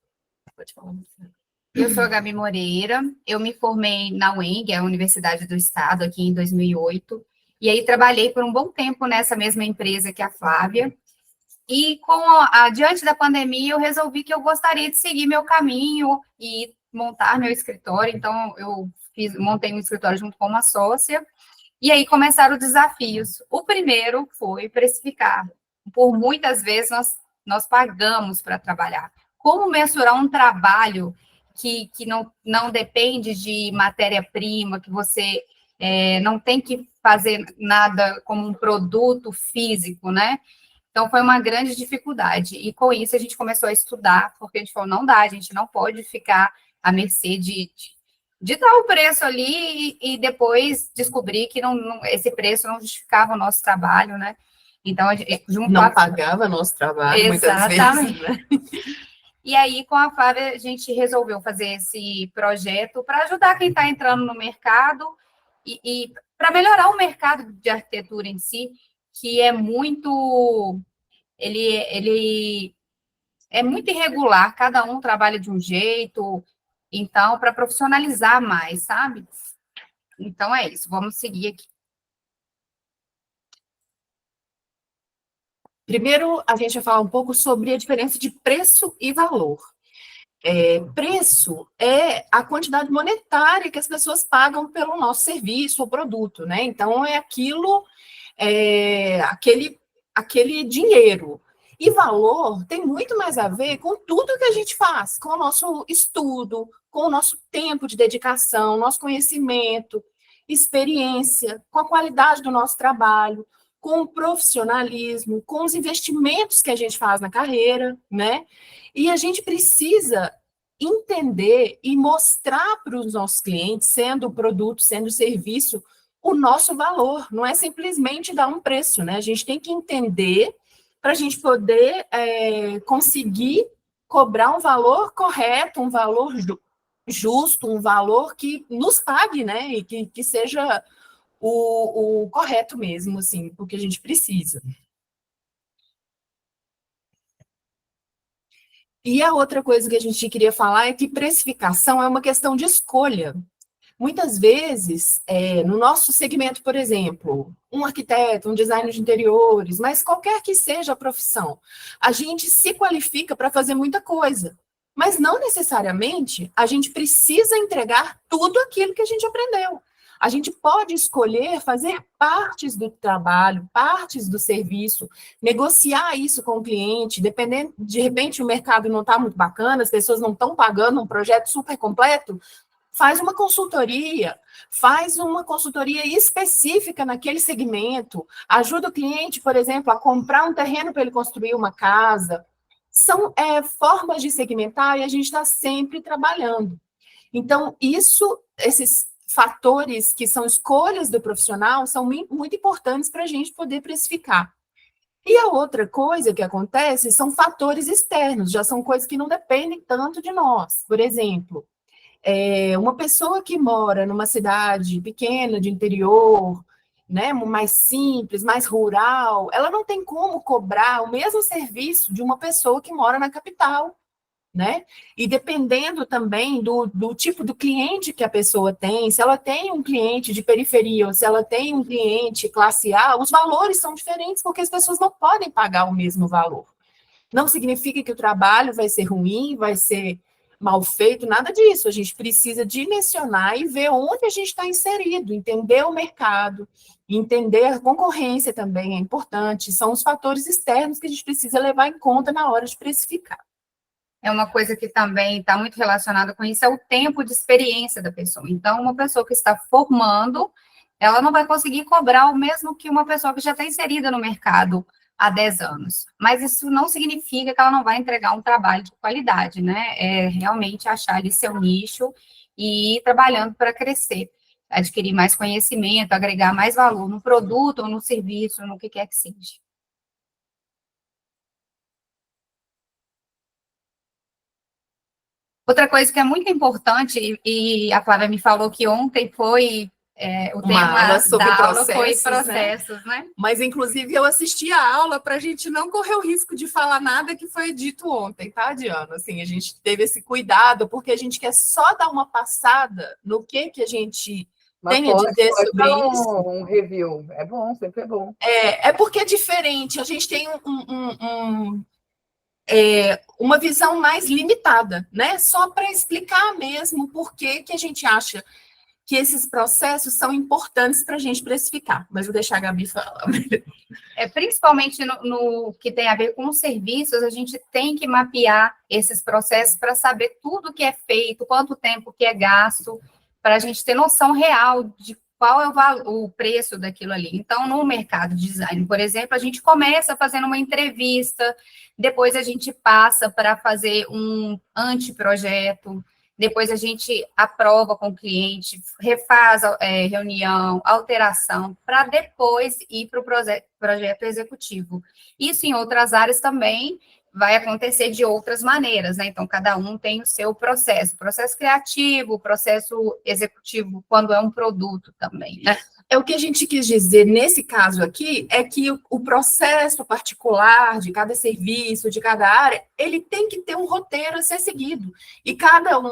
Pode falar. Eu sou a Gabi Moreira, eu me formei na UENG, a Universidade do Estado, aqui em 2008, e aí trabalhei por um bom tempo nessa mesma empresa que a Flávia, E diante da pandemia, eu resolvi que eu gostaria de seguir meu caminho e montar meu escritório. Então, eu montei um escritório junto com uma sócia. E aí começaram os desafios. O primeiro foi precificar. Por muitas vezes nós pagamos para trabalhar. Como mensurar um trabalho que não depende de matéria-prima, que você não tem que fazer nada como um produto físico, né? Então, foi uma grande dificuldade. E com isso, a gente começou a estudar, porque a gente falou, não dá, a gente não pode ficar à mercê de dar o preço ali e depois descobrir que esse preço não justificava o nosso trabalho, né? Então, não pagava nosso trabalho, exatamente. Muitas vezes, né? E aí, com a Flávia, a gente resolveu fazer esse projeto para ajudar quem está entrando no mercado e para melhorar o mercado de arquitetura em si, que é muito... Ele é muito irregular, cada um trabalha de um jeito, então, para profissionalizar mais, sabe? Então, é isso, vamos seguir aqui. Primeiro, a gente vai falar um pouco sobre a diferença de preço e valor. Preço é a quantidade monetária que as pessoas pagam pelo nosso serviço ou produto, né? Então, é aquele dinheiro. E valor tem muito mais a ver com tudo que a gente faz, com o nosso estudo, com o nosso tempo de dedicação, nosso conhecimento, experiência, com a qualidade do nosso trabalho, com o profissionalismo, com os investimentos que a gente faz na carreira, né? E a gente precisa entender e mostrar para os nossos clientes, sendo o produto, sendo o serviço, o nosso valor. Não é simplesmente dar um preço, né? A gente tem que entender para a gente poder conseguir cobrar um valor correto, um valor justo, um valor que nos pague, né? E que seja o correto mesmo, assim, o que a gente precisa. E a outra coisa que a gente queria falar é que precificação é uma questão de escolha. Muitas vezes, no nosso segmento, por exemplo, um arquiteto, um designer de interiores, mas qualquer que seja a profissão, a gente se qualifica para fazer muita coisa, mas não necessariamente a gente precisa entregar tudo aquilo que a gente aprendeu. A gente pode escolher fazer partes do trabalho, partes do serviço, negociar isso com o cliente, dependendo, de repente o mercado não está muito bacana, as pessoas não estão pagando um projeto super completo, faz uma consultoria específica naquele segmento, ajuda o cliente, por exemplo, a comprar um terreno para ele construir uma casa. São formas de segmentar e a gente está sempre trabalhando. Então, esses fatores que são escolhas do profissional são muito importantes para a gente poder precificar. E a outra coisa que acontece são fatores externos, já são coisas que não dependem tanto de nós. Por exemplo, uma pessoa que mora numa cidade pequena, de interior, né, mais simples, mais rural, ela não tem como cobrar o mesmo serviço de uma pessoa que mora na capital, né? E dependendo também do tipo do cliente que a pessoa tem, se ela tem um cliente de periferia ou se ela tem um cliente classe A, os valores são diferentes porque as pessoas não podem pagar o mesmo valor. Não significa que o trabalho vai ser ruim, vai ser mal feito, nada disso. A gente precisa dimensionar e ver onde a gente está inserido, entender o mercado, entender a concorrência também é importante. São os fatores externos que a gente precisa levar em conta na hora de precificar. É uma coisa que também está muito relacionada com isso, é o tempo de experiência da pessoa. Então, uma pessoa que está formando, ela não vai conseguir cobrar o mesmo que uma pessoa que já está inserida no mercado há 10 anos. Mas isso não significa que ela não vai entregar um trabalho de qualidade, né? É realmente achar ali seu nicho e ir trabalhando para crescer, adquirir mais conhecimento, agregar mais valor no produto ou no serviço, no que quer que seja. Outra coisa que é muito importante, e a Flávia me falou que ontem foi o tema da aula foi processos, né? Mas, inclusive, eu assisti a aula para a gente não correr o risco de falar nada que foi dito ontem, tá, Diana? Assim, a gente teve esse cuidado, porque a gente quer só dar uma passada no que a gente tem a dizer sobre isso? Um review. É bom, sempre é bom. É porque é diferente. A gente tem uma visão mais limitada, né? Só para explicar mesmo por que a gente acha que esses processos são importantes para a gente precificar. Mas vou deixar a Gabi falar. Principalmente no que tem a ver com os serviços, a gente tem que mapear esses processos para saber tudo que é feito, quanto tempo que é gasto, para a gente ter noção real de qual é o preço daquilo ali. Então, no mercado de design, por exemplo, a gente começa fazendo uma entrevista, depois a gente passa para fazer um anteprojeto, depois a gente aprova com o cliente, refaz reunião, alteração, para depois ir para o projeto executivo. Isso em outras áreas também vai acontecer de outras maneiras, né? Então, cada um tem o seu processo criativo, processo executivo, quando é um produto também, né? O que a gente quis dizer nesse caso aqui é que o processo particular de cada serviço, de cada área, ele tem que ter um roteiro a ser seguido. E cada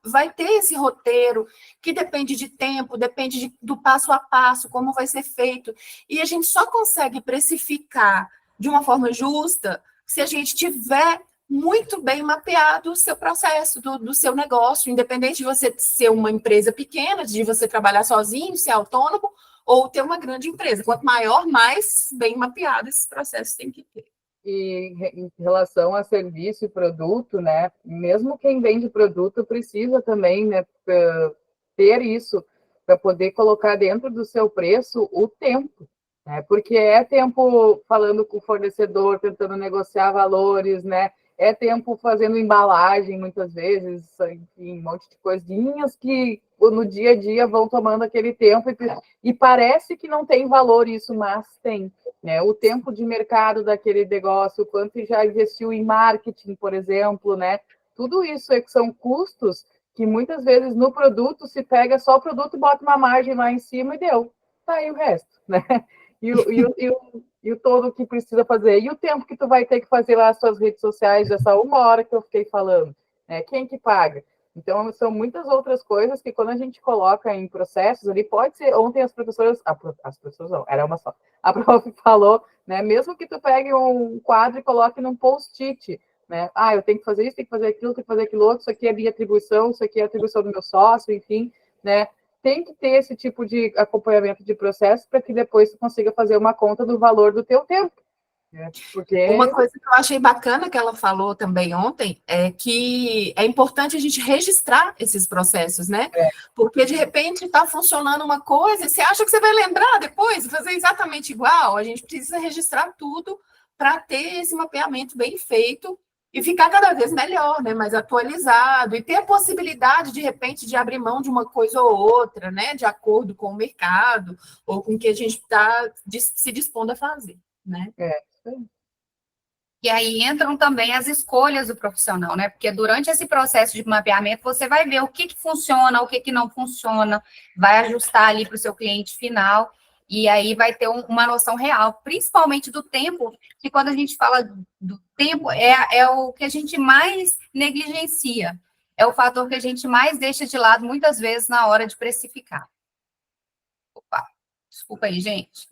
vai ter esse roteiro que depende de tempo, depende do passo a passo, como vai ser feito. E a gente só consegue precificar de uma forma justa se a gente tiver muito bem mapeado o seu processo do seu negócio, independente de você ser uma empresa pequena, de você trabalhar sozinho, ser autônomo, ou ter uma grande empresa. Quanto maior, mais bem mapeado esses processos tem que ter. E em relação a serviço e produto, né, mesmo quem vende produto precisa também, né, ter isso para poder colocar dentro do seu preço o tempo. Porque é tempo falando com o fornecedor, tentando negociar valores, né? É tempo fazendo embalagem, muitas vezes, enfim, um monte de coisinhas que no dia a dia vão tomando aquele tempo e parece que não tem valor isso, mas tem, né? O tempo de mercado daquele negócio, o quanto já investiu em marketing, por exemplo, né? Tudo isso são custos que muitas vezes no produto se pega só o produto e bota uma margem lá em cima e deu. Tá aí o resto, né? E o todo que precisa fazer. E o tempo que tu vai ter que fazer lá as suas redes sociais, dessa 1 hora que eu fiquei falando. Né? Quem que paga? Então, são muitas outras coisas que quando a gente coloca em processos ali, pode ser... Ontem as professoras não, era uma só. A prof falou, né? Mesmo que tu pegue um quadro e coloque num post-it, né? Eu tenho que fazer isso, tenho que fazer aquilo, tenho que fazer aquilo outro, isso aqui é minha atribuição, isso aqui é a atribuição do meu sócio, enfim, né? Tem que ter esse tipo de acompanhamento de processo para que depois tu consiga fazer uma conta do valor do teu tempo. Né? Porque... Uma coisa que eu achei bacana que ela falou também ontem é que é importante a gente registrar esses processos, né? Porque, de repente, está funcionando uma coisa e você acha que você vai lembrar depois, fazer exatamente igual. A gente precisa registrar tudo para ter esse mapeamento bem feito e ficar cada vez melhor, né? Mais atualizado, e ter a possibilidade, de repente, de abrir mão de uma coisa ou outra, né? De acordo com o mercado, ou com o que a gente está se dispondo a fazer, né? E aí entram também as escolhas do profissional, né? Porque durante esse processo de mapeamento, você vai ver o que funciona, o que não funciona, vai ajustar ali para o seu cliente final, e aí vai ter uma noção real, principalmente do tempo, que quando a gente fala do tempo, é o que a gente mais negligencia, é o fator que a gente mais deixa de lado, muitas vezes, na hora de precificar. Opa, desculpa aí, gente.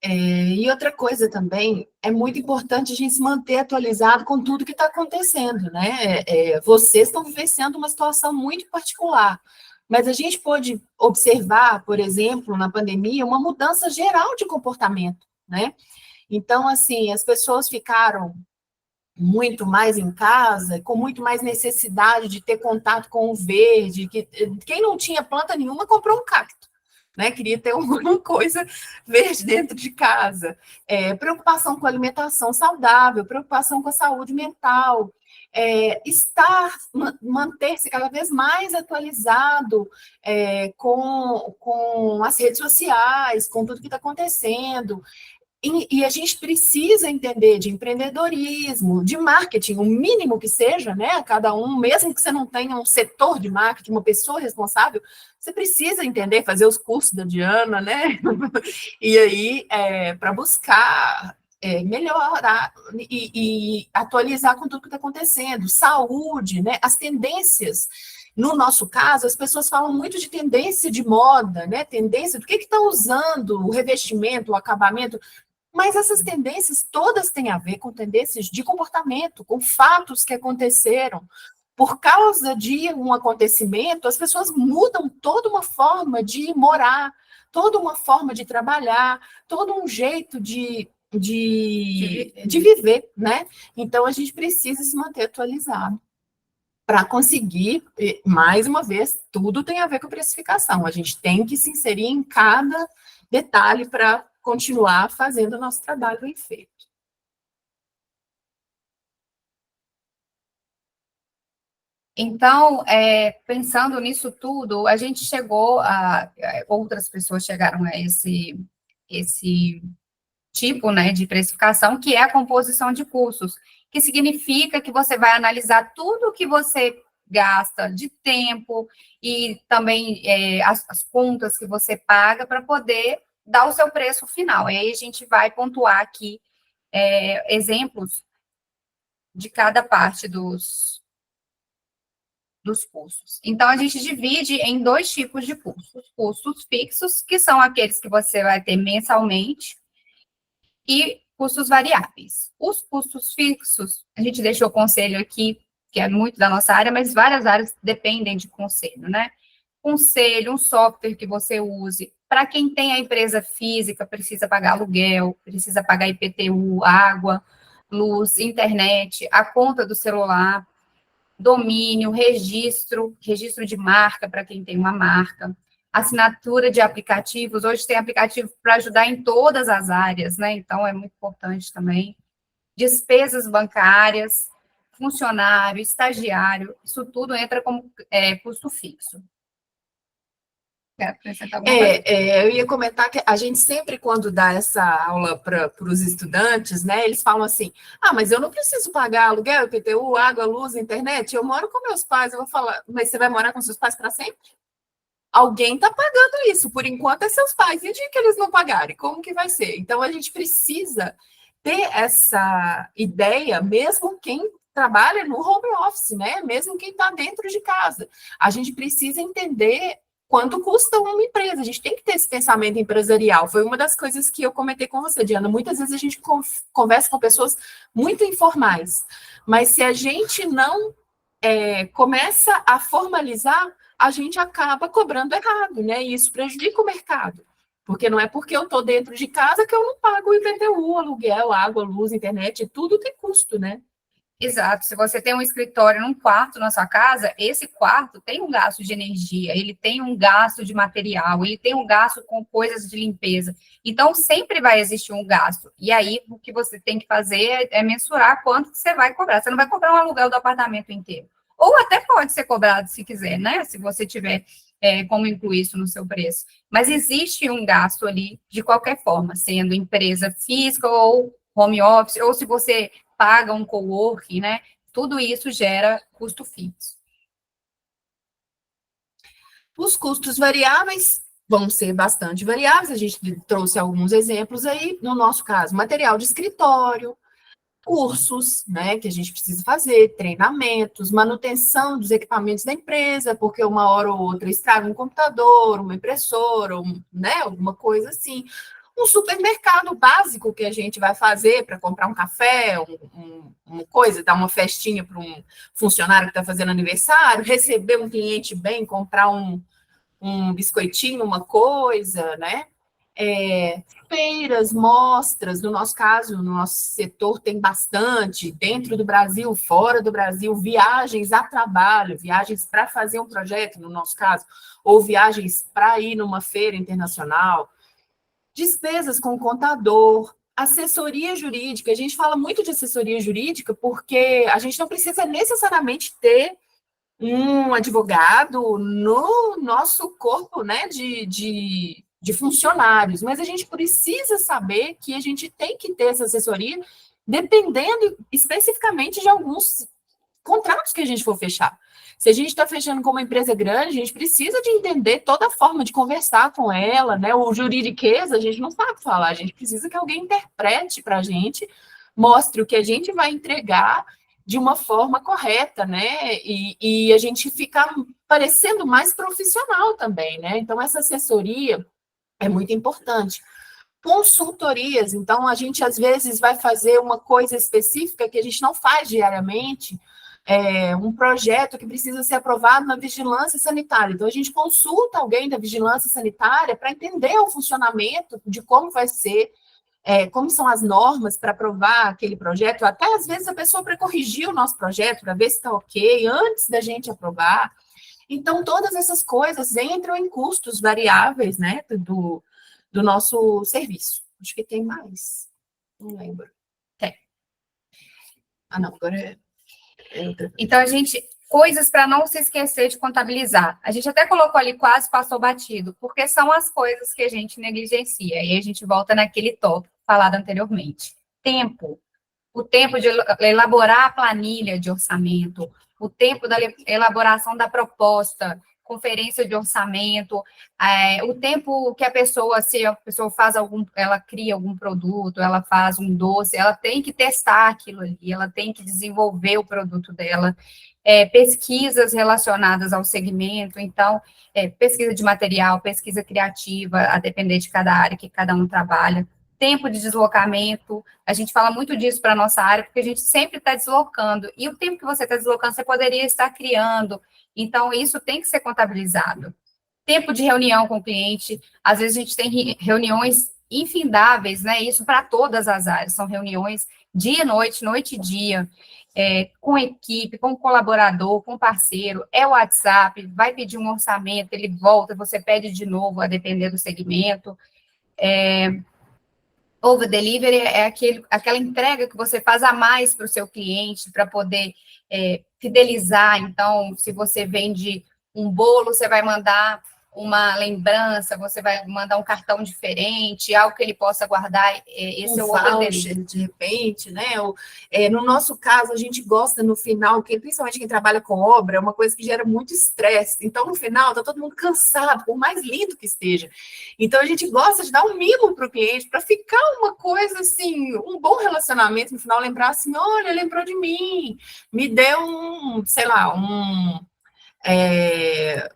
E outra coisa também, é muito importante a gente se manter atualizado com tudo que está acontecendo, né? Vocês estão vivenciando uma situação muito particular, mas a gente pode observar, por exemplo, na pandemia, uma mudança geral de comportamento, né? Então, assim, as pessoas ficaram muito mais em casa, com muito mais necessidade de ter contato com o verde, quem não tinha planta nenhuma comprou um cacto. Né, queria ter alguma coisa verde dentro de casa, preocupação com alimentação saudável, preocupação com a saúde mental, manter-se cada vez mais atualizado com as redes sociais, com tudo que está acontecendo. E a gente precisa entender de empreendedorismo, de marketing, o mínimo que seja, né? Cada um, mesmo que você não tenha um setor de marketing, uma pessoa responsável, você precisa entender, fazer os cursos da Diana, né? E aí, para buscar melhorar e atualizar com tudo que está acontecendo. Saúde, né? As tendências No nosso caso, as pessoas falam muito de tendência de moda, né? Tendência do que está usando, o revestimento, o acabamento, mas essas tendências todas têm a ver com tendências de comportamento, com fatos que aconteceram. Por causa de um acontecimento, as pessoas mudam toda uma forma de morar, toda uma forma de trabalhar, todo um jeito de viver, né? Então, a gente precisa se manter atualizado para conseguir, mais uma vez, tudo tem a ver com precificação. A gente tem que se inserir em cada detalhe para continuar fazendo o nosso trabalho bem feito. Então, pensando nisso tudo, a gente chegou outras pessoas chegaram a esse tipo, né, de precificação, que é a composição de custos, que significa que você vai analisar tudo o que você gasta de tempo e também as contas que você paga para poder dar o seu preço final. E aí a gente vai pontuar aqui exemplos de cada parte dos custos. Então, a gente divide em 2 tipos de custos. Custos fixos, que são aqueles que você vai ter mensalmente, e custos variáveis. Os custos fixos, a gente deixou o conselho aqui, que é muito da nossa área, mas várias áreas dependem de conselho, né? Conselho, um software que você use. Para quem tem a empresa física, precisa pagar aluguel, precisa pagar IPTU, água, luz, internet, a conta do celular, domínio, registro de marca para quem tem uma marca, assinatura de aplicativos. Hoje tem aplicativo para ajudar em todas as áreas, né? Então, é muito importante também. Despesas bancárias, funcionário, estagiário, isso tudo entra como custo fixo. Quer acrescentar alguma coisa? Eu ia comentar que a gente sempre, quando dá essa aula para os estudantes, né, eles falam assim, mas eu não preciso pagar aluguel, IPTU, água, luz, internet, eu moro com meus pais. Eu vou falar, mas você vai morar com seus pais para sempre? Alguém está pagando isso, por enquanto é seus pais, e o dia que eles não pagarem, como que vai ser? Então, a gente precisa ter essa ideia, mesmo quem trabalha no home office, né, mesmo quem está dentro de casa. A gente precisa entender quanto custa uma empresa, a gente tem que ter esse pensamento empresarial. Foi uma das coisas que eu comentei com você, Diana. Muitas vezes a gente conversa com pessoas muito informais, mas se a gente não começa a formalizar, a gente acaba cobrando errado, né? E isso prejudica o mercado, porque não é porque eu estou dentro de casa que eu não pago o IPTU, aluguel, água, luz, internet, tudo tem custo, né? Exato. Se você tem um escritório num quarto na sua casa, esse quarto tem um gasto de energia, ele tem um gasto de material, ele tem um gasto com coisas de limpeza. Então, sempre vai existir um gasto. E aí, o que você tem que fazer é mensurar quanto que você vai cobrar. Você não vai cobrar um aluguel do apartamento inteiro. Ou até pode ser cobrado, se quiser, né? Se você tiver como incluir isso no seu preço. Mas existe um gasto ali, de qualquer forma, sendo empresa física ou home office, ou se você paga um coworking, né? Tudo isso gera custo fixo. Os custos variáveis vão ser bastante variáveis, a gente trouxe alguns exemplos aí, no nosso caso, material de escritório, cursos, né, que a gente precisa fazer, treinamentos, manutenção dos equipamentos da empresa, porque uma hora ou outra estraga um computador, uma impressora, né, alguma coisa assim. Um supermercado básico que a gente vai fazer para comprar um café, uma coisa, dar uma festinha para um funcionário que está fazendo aniversário, receber um cliente bem, comprar um biscoitinho, uma coisa, né? Feiras, mostras, no nosso caso, no nosso setor tem bastante, dentro do Brasil, fora do Brasil, viagens a trabalho, viagens para fazer um projeto, no nosso caso, ou viagens para ir numa feira internacional, despesas com contador, assessoria jurídica. A gente fala muito de assessoria jurídica porque a gente não precisa necessariamente ter um advogado no nosso corpo, né, de funcionários, mas a gente precisa saber que a gente tem que ter essa assessoria dependendo especificamente de alguns contratos que a gente for fechar. Se a gente está fechando com uma empresa grande, a gente precisa de entender toda a forma de conversar com ela, né? O juridiquês, a gente não sabe falar, a gente precisa que alguém interprete para a gente, mostre o que a gente vai entregar de uma forma correta, né? E a gente fica parecendo mais profissional também, né? Então, essa assessoria é muito importante. Consultorias, então, a gente às vezes vai fazer uma coisa específica que a gente não faz diariamente, um projeto que precisa ser aprovado na vigilância sanitária. Então, a gente consulta alguém da vigilância sanitária para entender o funcionamento de como vai ser, como são as normas para aprovar aquele projeto. Até, às vezes, a pessoa para corrigir o nosso projeto, para ver se está ok, antes da gente aprovar. Então, todas essas coisas entram em custos variáveis, né, do nosso serviço. Acho que tem mais. Não lembro. Tem. Ah, não, agora é outra. Então, coisas para não se esquecer de contabilizar. A gente até colocou ali, quase passou batido, porque são as coisas que a gente negligencia. E aí a gente volta naquele tópico falado anteriormente. Tempo. O tempo de elaborar a planilha de orçamento, o tempo da elaboração da proposta, conferência de orçamento, o tempo que a pessoa, se a pessoa ela cria algum produto, ela faz um doce, ela tem que testar aquilo ali, ela tem que desenvolver o produto dela, pesquisas relacionadas ao segmento, então, pesquisa de material, pesquisa criativa, a depender de cada área que cada um trabalha, tempo de deslocamento, a gente fala muito disso para a nossa área, porque a gente sempre está deslocando, e o tempo que você está deslocando, você poderia estar criando, então isso tem que ser contabilizado. Tempo de reunião com o cliente, às vezes a gente tem reuniões infindáveis, né, isso para todas as áreas, são reuniões dia e noite, noite e dia, com equipe, com colaborador, com parceiro, o WhatsApp, vai pedir um orçamento, ele volta, você pede de novo, a depender do segmento, over delivery é aquela entrega que você faz a mais para o seu cliente, para poder fidelizar. Então, se você vende um bolo, você vai mandar uma lembrança, você vai mandar um cartão diferente, algo que ele possa guardar, esse é o voucher, de repente, né? No nosso caso, a gente gosta no final, principalmente quem trabalha com obra, é uma coisa que gera muito estresse. Então, no final, tá todo mundo cansado, por mais lindo que esteja. Então, a gente gosta de dar um mimo para o cliente, para ficar uma coisa assim, um bom relacionamento, no final, lembrar assim, olha, lembrou de mim, me deu sei lá,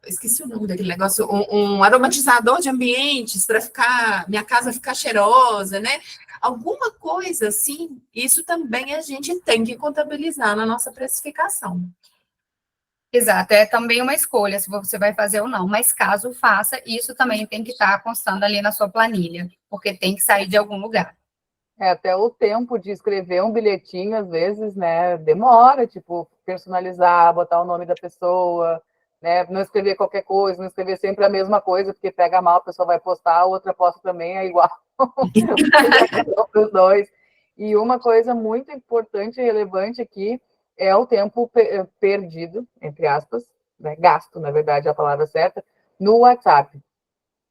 esqueci o nome daquele negócio, um aromatizador de ambientes para minha casa ficar cheirosa, né? Alguma coisa assim, isso também a gente tem que contabilizar na nossa precificação. Exato, é também uma escolha se você vai fazer ou não, mas caso faça, isso também tem que estar constando ali na sua planilha, porque tem que sair de algum lugar. Até o tempo de escrever um bilhetinho, às vezes, né, demora, tipo, personalizar, botar o nome da pessoa, né, não escrever qualquer coisa, não escrever sempre a mesma coisa, porque pega mal, a pessoa vai postar, a outra posta também, é igual para os dois. E uma coisa muito importante e relevante aqui é o tempo perdido, entre aspas, né, gasto, na verdade, é a palavra certa, no WhatsApp.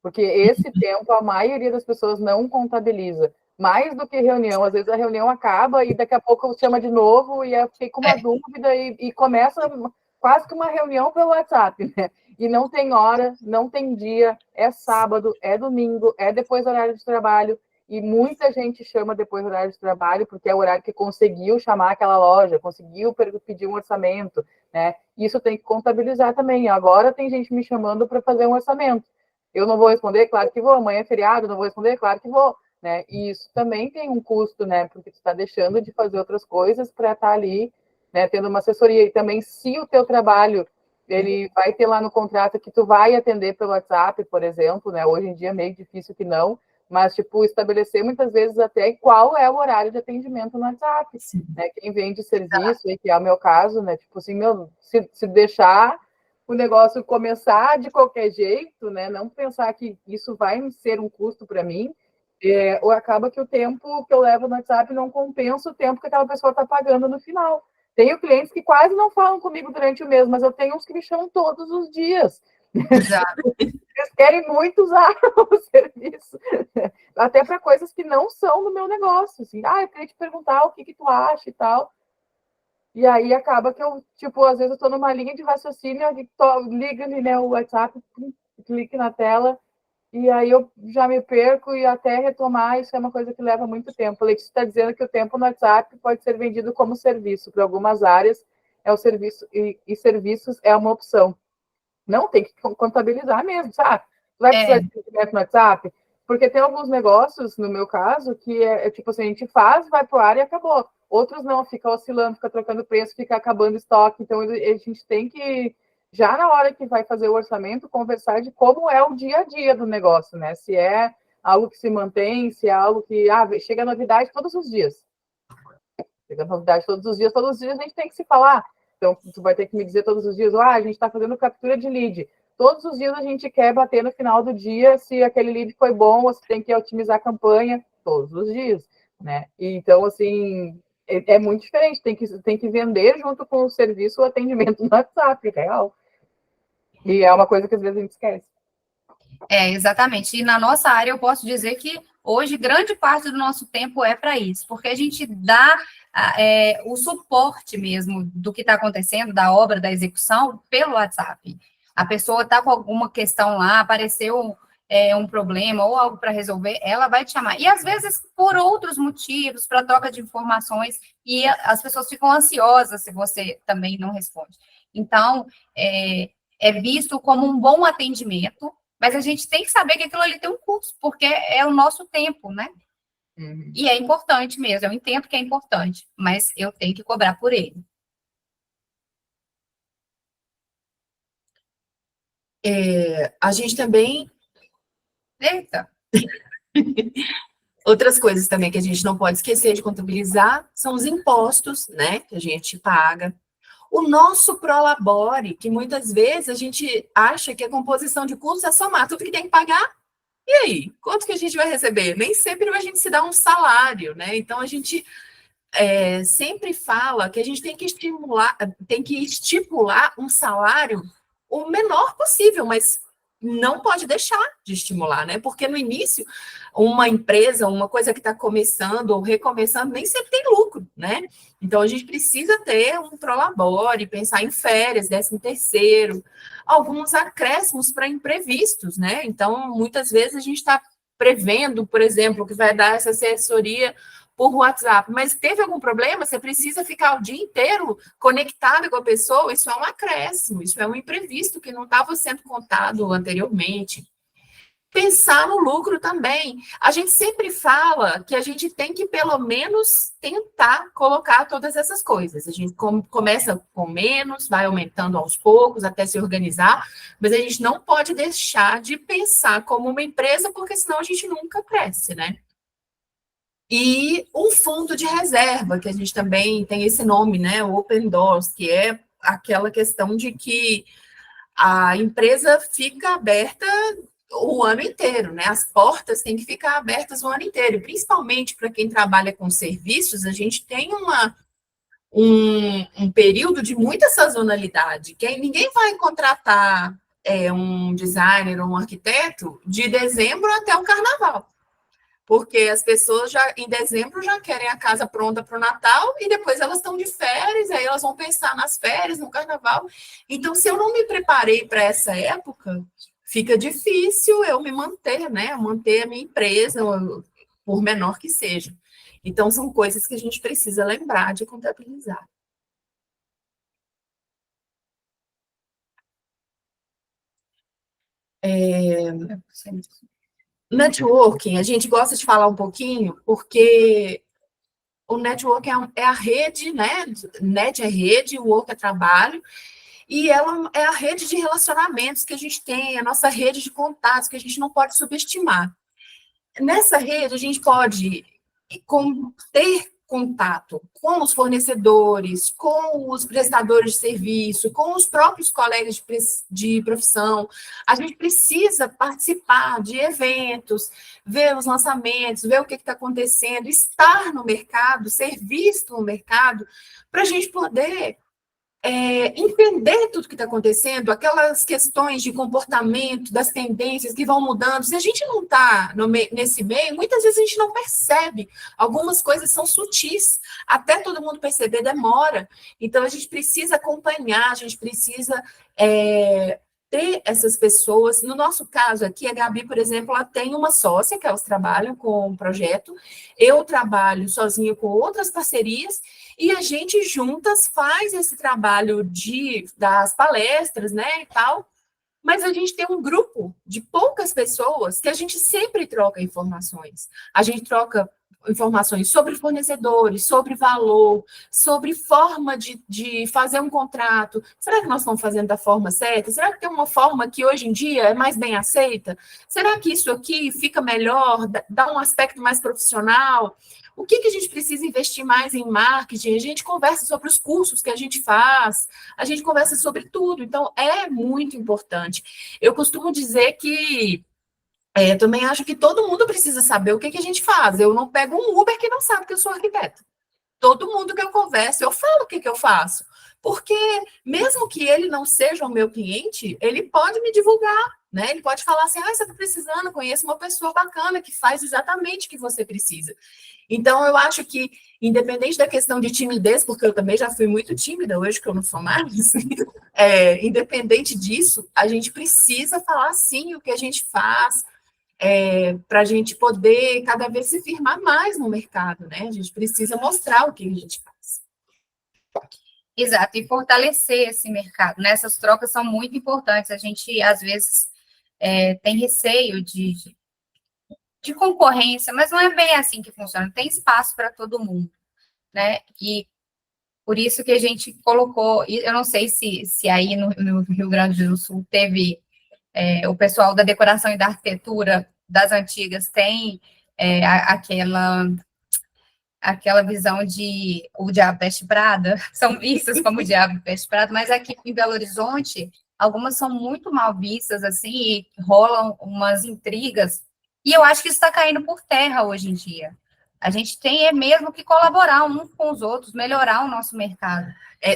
Porque esse tempo a maioria das pessoas não contabiliza. Mais do que reunião, às vezes a reunião acaba e daqui a pouco chama de novo e fica uma dúvida e começa quase que uma reunião pelo WhatsApp, né? E não tem hora, não tem dia, é sábado, é domingo, é depois do horário de trabalho, e muita gente chama depois do horário de trabalho porque é o horário que conseguiu chamar aquela loja, conseguiu pedir um orçamento, né? Isso tem que contabilizar também. Agora tem gente me chamando para fazer um orçamento. Eu não vou responder, claro que vou. Amanhã é feriado, não vou responder, claro que vou. Né? E isso também tem um custo, né? Porque tu está deixando de fazer outras coisas para estar ali, né? Tendo uma assessoria. E também, se o teu trabalho, ele vai ter lá no contrato que tu vai atender pelo WhatsApp, por exemplo, né? Hoje em dia é meio difícil que não, mas, tipo, estabelecer muitas vezes até qual é o horário de atendimento no WhatsApp, né? Quem vende serviço, que é o meu caso, né? Tipo assim, se deixar o negócio começar de qualquer jeito, né? Não pensar que isso vai ser um custo para mim, ou acaba que o tempo que eu levo no WhatsApp não compensa o tempo que aquela pessoa está pagando no final. Tenho clientes que quase não falam comigo durante o mês, mas eu tenho uns que me chamam todos os dias. Exato. Eles querem muito usar o serviço, até para coisas que não são do meu negócio. Assim, eu queria te perguntar o que tu acha e tal. E aí acaba que eu, tipo, às vezes eu estou numa linha de raciocínio, liga-me, né, o WhatsApp, clique na tela, e aí eu já me perco e até retomar, isso é uma coisa que leva muito tempo. A Letícia está dizendo que o tempo no WhatsApp pode ser vendido como serviço, para algumas áreas é o serviço, e serviços é uma opção. Não, tem que contabilizar mesmo, sabe? Vai precisar de atendimento no WhatsApp? Porque tem alguns negócios, no meu caso, que é tipo assim, a gente faz, vai pro ar e acabou. Outros não, fica oscilando, fica trocando preço, fica acabando estoque. Então, a gente tem que, já na hora que vai fazer o orçamento, conversar de como é o dia a dia do negócio, né? Se é algo que se mantém, se é algo que chega novidade todos os dias. Chega novidade todos os dias a gente tem que se falar. Então, tu vai ter que me dizer todos os dias, a gente está fazendo captura de lead. Todos os dias a gente quer bater no final do dia se aquele lead foi bom ou se tem que otimizar a campanha, todos os dias, né? Então, assim, é muito diferente, tem que vender junto com o serviço o atendimento no WhatsApp, real. E é uma coisa que às vezes a gente esquece. Exatamente. E na nossa área eu posso dizer que hoje grande parte do nosso tempo é para isso, porque a gente dá o suporte mesmo do que está acontecendo, da obra, da execução, pelo WhatsApp. A pessoa está com alguma questão lá, apareceu um problema ou algo para resolver, ela vai te chamar. E às vezes por outros motivos, para troca de informações, e as pessoas ficam ansiosas se você também não responde. Então, é visto como um bom atendimento, mas a gente tem que saber que aquilo ali tem um custo, porque é o nosso tempo, né? Uhum. E é importante mesmo, eu entendo que é importante, mas eu tenho que cobrar por ele. A gente também... Eita! Outras coisas também que a gente não pode esquecer de contabilizar são os impostos, né, que a gente paga. O nosso Prolabore, que muitas vezes a gente acha que a composição de custos é somar tudo que tem que pagar. E aí, quanto que a gente vai receber? Nem sempre a gente se dá um salário, né? Então, a gente sempre fala que a gente tem que estipular um salário o menor possível, mas não pode deixar de estimular, né? Porque no início, uma empresa, uma coisa que está começando ou recomeçando, nem sempre tem lucro, né? Então, a gente precisa ter um prolabore, pensar em férias, 13º, alguns acréscimos para imprevistos, né? Então, muitas vezes a gente está prevendo, por exemplo, que vai dar essa assessoria por WhatsApp, mas teve algum problema, você precisa ficar o dia inteiro conectado com a pessoa, isso é um acréscimo, isso é um imprevisto que não estava sendo contado anteriormente. Pensar no lucro também. A gente sempre fala que a gente tem que, pelo menos, tentar colocar todas essas coisas. A gente começa com menos, vai aumentando aos poucos, até se organizar, mas a gente não pode deixar de pensar como uma empresa, porque senão a gente nunca cresce, né? E um fundo de reserva, que a gente também tem esse nome, né, o Open Doors, que é aquela questão de que a empresa fica aberta o ano inteiro, né, as portas têm que ficar abertas o ano inteiro, principalmente para quem trabalha com serviços, a gente tem um período de muita sazonalidade, que ninguém vai contratar um designer ou um arquiteto de dezembro até o carnaval. Porque as pessoas já em dezembro já querem a casa pronta para o Natal e depois elas estão de férias, aí elas vão pensar nas férias, no carnaval. Então, se eu não me preparei para essa época, fica difícil eu me manter, né? Manter a minha empresa, por menor que seja. Então, são coisas que a gente precisa lembrar de contabilizar. Networking, a gente gosta de falar um pouquinho, porque o networking é a rede, né? Net é rede, o work é trabalho, e ela é a rede de relacionamentos que a gente tem, a nossa rede de contatos, que a gente não pode subestimar. Nessa rede, a gente pode ter contato com os fornecedores, com os prestadores de serviço, com os próprios colegas de profissão. A gente precisa participar de eventos, ver os lançamentos, ver o que está acontecendo, estar no mercado, ser visto no mercado, para a gente poder entender tudo que está acontecendo, aquelas questões de comportamento, das tendências que vão mudando. Se a gente não está nesse meio, muitas vezes a gente não percebe. Algumas coisas são sutis, até todo mundo perceber demora. Então, a gente precisa acompanhar, a gente precisa ter essas pessoas. No nosso caso aqui, a Gabi, por exemplo, ela tem uma sócia, que elas trabalham com um projeto, eu trabalho sozinha com outras parcerias, e a gente juntas faz esse trabalho das palestras, né, e tal, mas a gente tem um grupo de poucas pessoas que a gente sempre troca informações. A gente troca informações sobre fornecedores, sobre valor, sobre forma de fazer um contrato. Será que nós estamos fazendo da forma certa? Será que tem uma forma que hoje em dia é mais bem aceita? Será que isso aqui fica melhor, dá um aspecto mais profissional? O que a gente precisa investir mais em marketing? A gente conversa sobre os cursos que a gente faz, a gente conversa sobre tudo. Então, é muito importante. Eu costumo dizer que eu também acho que todo mundo precisa saber o que a gente faz. Eu não pego um Uber que não sabe que eu sou arquiteta. Todo mundo que eu converso, eu falo o que eu faço. Porque, mesmo que ele não seja o meu cliente, ele pode me divulgar, né? Ele pode falar assim, você está precisando, conheço uma pessoa bacana que faz exatamente o que você precisa. Então, eu acho que, independente da questão de timidez, porque eu também já fui muito tímida, hoje que eu não sou mais, independente disso, a gente precisa falar, sim, o que a gente faz, para a gente poder cada vez se firmar mais no mercado, né? A gente precisa mostrar o que a gente faz. Exato, e fortalecer esse mercado, né? Essas trocas são muito importantes. A gente, às vezes, tem receio de concorrência, mas não é bem assim que funciona. Tem espaço para todo mundo, né? E por isso que a gente colocou, eu não sei se aí no Rio Grande do Sul teve o pessoal da decoração e da arquitetura das antigas tem aquela visão de o Diabo Veste Prada, são vistas como o Diabo Veste Prada, mas aqui em Belo Horizonte, algumas são muito mal vistas, assim, e rolam umas intrigas, e eu acho que isso está caindo por terra hoje em dia. A gente tem mesmo que colaborar uns com os outros, melhorar o nosso mercado.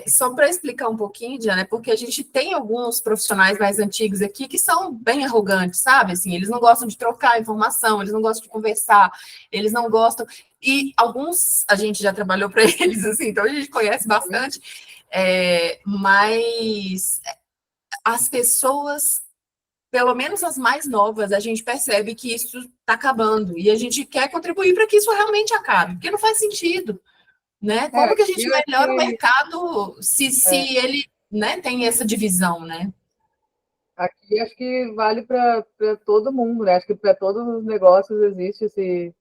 Só para explicar um pouquinho, Diana, porque a gente tem alguns profissionais mais antigos aqui que são bem arrogantes, sabe? Assim, eles não gostam de trocar informação, eles não gostam de conversar, eles não gostam. E alguns a gente já trabalhou para eles, assim, então a gente conhece bastante, mas as pessoas, pelo menos as mais novas, a gente percebe que isso está acabando e a gente quer contribuir para que isso realmente acabe, porque não faz sentido. Né? Como que a gente melhora o mercado se ele, né, tem essa divisão, né? Aqui acho que vale para todo mundo, né? Acho que para todos os negócios existe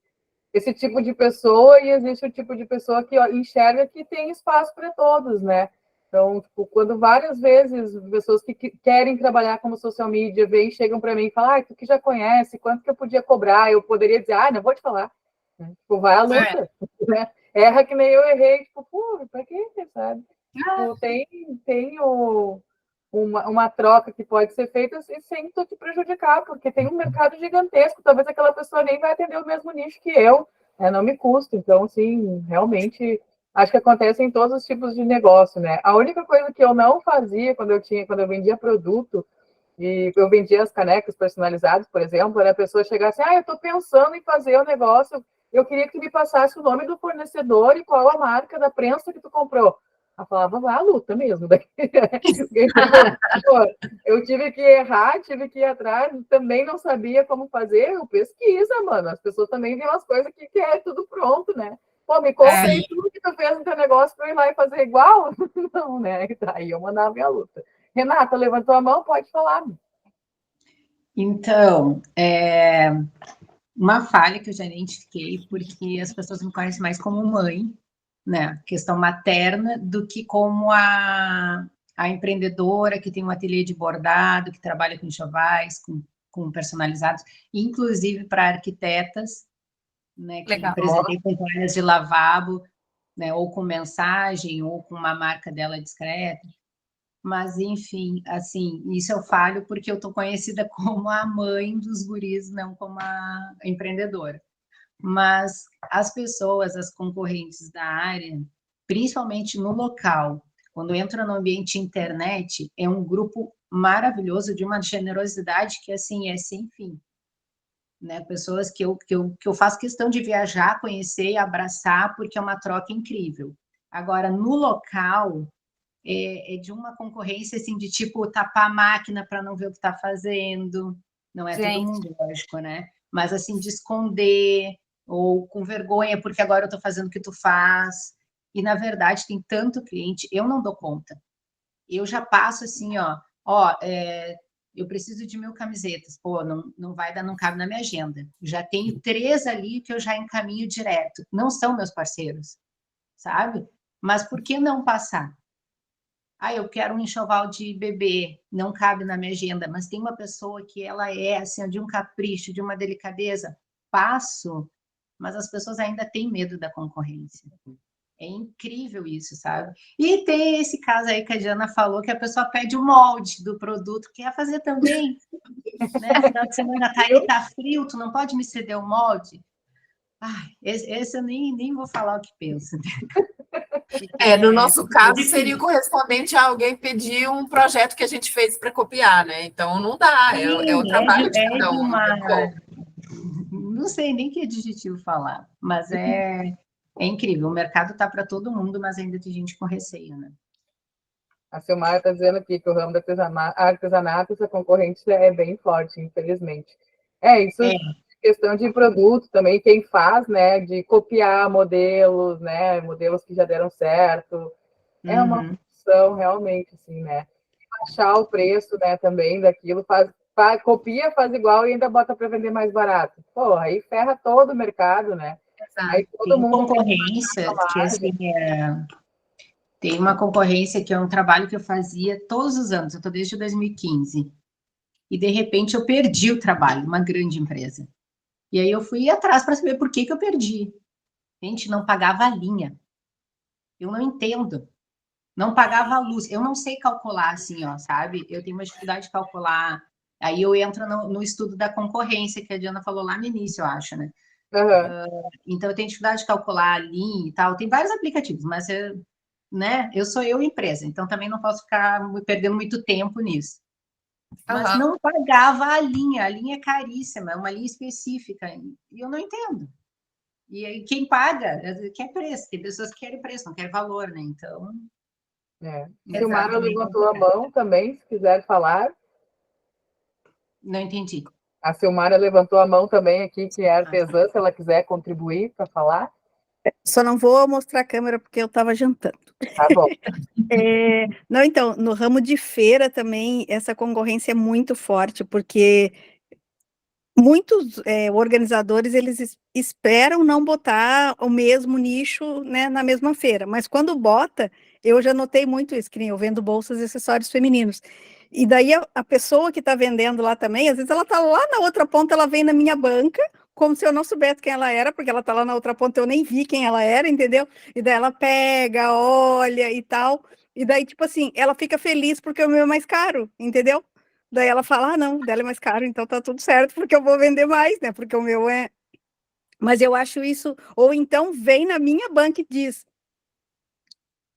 esse tipo de pessoa e existe o tipo de pessoa que enxerga que tem espaço para todos, né? Então, tipo, quando várias vezes pessoas que querem trabalhar como social media vêm, chegam para mim e falam, tu que já conhece, quanto que eu podia cobrar? Eu poderia dizer, não vou te falar. Tipo, vai à luta, né? Erra que nem eu errei, tipo, pô, pra quê, sabe? Tipo, tem uma troca que pode ser feita sem te prejudicar, porque tem um mercado gigantesco, talvez aquela pessoa nem vai atender o mesmo nicho que eu, não me custa. Então, assim, realmente, acho que acontece em todos os tipos de negócio, né? A única coisa que eu não fazia quando eu vendia produto, e eu vendia as canecas personalizadas, por exemplo, era a pessoa chegar assim, eu estou pensando em fazer o negócio, eu queria que tu me passasse o nome do fornecedor e qual a marca da prensa que tu comprou. Ela falava, vai à luta mesmo. Eu tive que errar, tive que ir atrás, também não sabia como fazer, eu pesquisa, mano. As pessoas também veem umas coisas que é tudo pronto, né? Pô, me conta aí tudo que tu fez no teu negócio para eu ir lá e fazer igual? Não, né? Aí eu mandava a luta. Renata, levantou a mão, pode falar. Então, uma falha que eu já identifiquei, porque as pessoas me conhecem mais como mãe, né, questão materna, do que como a empreendedora que tem um ateliê de bordado, que trabalha com enxovais, com personalizados, inclusive para arquitetas, né, que apresentei com toalhas de lavabo, né, ou com mensagem, ou com uma marca dela discreta. Mas, enfim, assim, isso eu falho porque eu estou conhecida como a mãe dos guris, não como a empreendedora. Mas as pessoas, as concorrentes da área, principalmente no local, quando entra no ambiente internet, é um grupo maravilhoso, de uma generosidade que, assim, é sem fim. Né? Pessoas que eu faço questão de viajar, conhecer e abraçar, porque é uma troca incrível. Agora, no local, é de uma concorrência, assim, de tipo, tapar a máquina para não ver o que está fazendo. Não é todo mundo, lógico, né? Mas, assim, de esconder, ou com vergonha, porque agora eu estou fazendo o que tu faz. E, na verdade, tem tanto cliente, eu não dou conta. Eu já passo assim, eu preciso de 1.000 camisetas. Pô, não vai dar, não cabe na minha agenda. Já tenho 3 ali que eu já encaminho direto. Não são meus parceiros, sabe? Mas por que não passar? Eu quero um enxoval de bebê, não cabe na minha agenda, mas tem uma pessoa que ela é assim, de um capricho, de uma delicadeza. Passo, mas as pessoas ainda têm medo da concorrência. É incrível isso, sabe? E tem esse caso aí que a Diana falou, que a pessoa pede o molde do produto, quer fazer também, né? Final de semana tá frio, tu não pode me ceder o molde? Esse eu nem vou falar o que penso. No nosso caso, seria correspondente a alguém pedir um projeto que a gente fez para copiar, né? Então, não dá, é o trabalho de cada um. Não sei nem que adjetivo falar, mas é incrível. O mercado está para todo mundo, mas ainda tem gente com receio, né? A Silmara está dizendo aqui que o ramo do artesanato, essa concorrência é bem forte, infelizmente. Isso é questão de produto também, quem faz, né, de copiar modelos, né, modelos que já deram certo. É uma função realmente, assim, né? Baixar o preço, né, também daquilo, copia, faz igual e ainda bota para vender mais barato. Pô, aí ferra todo o mercado, né? Exato. Aí todo mundo concorrência, que assim, tem uma concorrência que é um trabalho que eu fazia todos os anos, eu estou desde 2015. E, de repente, eu perdi o trabalho, uma grande empresa. E aí eu fui atrás para saber por que eu perdi. Gente, não pagava a linha. Eu não entendo. Não pagava a luz. Eu não sei calcular assim, sabe? Eu tenho uma dificuldade de calcular. Aí eu entro no estudo da concorrência, que a Diana falou lá no início, eu acho, né? Então, eu tenho dificuldade de calcular a linha e tal. Tem vários aplicativos, mas eu sou empresa, então também não posso ficar perdendo muito tempo nisso. Mas não pagava a linha é caríssima, é uma linha específica, e eu não entendo. E aí, quem paga quer preço, tem pessoas que querem preço, não querem valor, né? Então. Silmara levantou a mão também, se quiser falar. Não entendi. A Silmara levantou a mão também aqui, que é artesã, se ela quiser contribuir para falar. Só não vou mostrar a câmera porque eu estava jantando. Tá bom. Não, então, no ramo de feira também, essa concorrência é muito forte, porque muitos organizadores, eles esperam não botar o mesmo nicho, né, na mesma feira, mas quando bota, eu já notei muito isso, que nem eu vendo bolsas e acessórios femininos. E daí a pessoa que está vendendo lá também, às vezes ela está lá na outra ponta, ela vem na minha banca, como se eu não soubesse quem ela era, porque ela está lá na outra ponta, eu nem vi quem ela era, entendeu? E daí ela pega, olha e tal, e daí, tipo assim, ela fica feliz porque o meu é mais caro, entendeu? Daí ela fala, não, dela é mais caro, então tá tudo certo, porque eu vou vender mais, né? Porque o meu é... Mas eu acho isso... Ou então vem na minha banca e diz,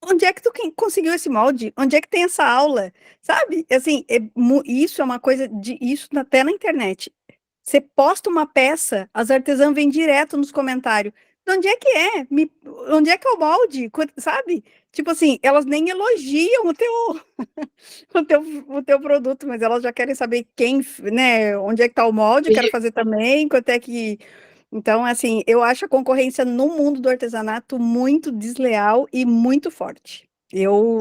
onde é que tu conseguiu esse molde? Onde é que tem essa aula? Sabe? Assim, isso é uma coisa isso até na internet. Você posta uma peça, as artesãs vêm direto nos comentários. De onde é que é? Onde é que é o molde? Sabe? Tipo assim, elas nem elogiam o teu produto, mas elas já querem saber né? Onde é que tá o molde, quero fazer também, quanto é que... Então, assim, eu acho a concorrência no mundo do artesanato muito desleal e muito forte.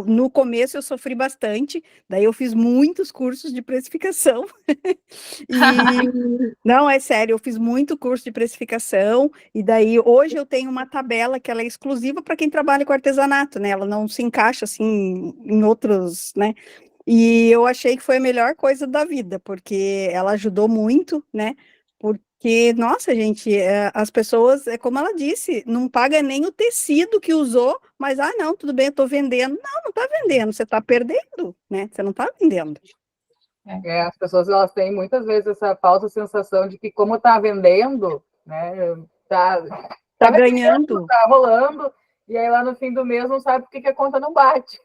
No começo, eu sofri bastante, daí eu fiz muitos cursos de precificação. Não, é sério, eu fiz muito curso de precificação, e daí hoje eu tenho uma tabela que ela é exclusiva para quem trabalha com artesanato, né? Ela não se encaixa, assim, em outros, né? E eu achei que foi a melhor coisa da vida, porque ela ajudou muito, né? Porque, nossa, gente, as pessoas, como ela disse, não paga nem o tecido que usou, mas, não, tudo bem, eu estou vendendo. Não está vendendo, você está perdendo, né? Você não está vendendo. As pessoas, elas têm muitas vezes essa falsa sensação de que como está vendendo, né, tá ganhando, está rolando, e aí lá no fim do mês não sabe por que a conta não bate.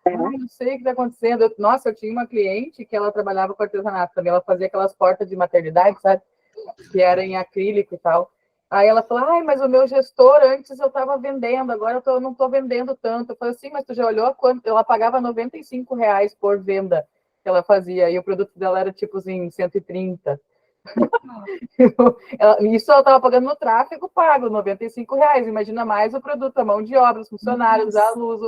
Não sei o que está acontecendo. Nossa, eu tinha uma cliente que ela trabalhava com artesanato também, ela fazia aquelas portas de maternidade, sabe? Que era em acrílico e tal. Aí ela falou, ai, mas o meu gestor, antes eu estava vendendo, agora eu não estou vendendo tanto. Eu falei assim, mas tu já olhou quanto? Ela pagava R$95 por venda que ela fazia, e o produto dela era tipo assim, 130. Isso ela estava pagando no tráfego pago, R$95. Imagina mais o produto, a mão de obra, os funcionários, a luz,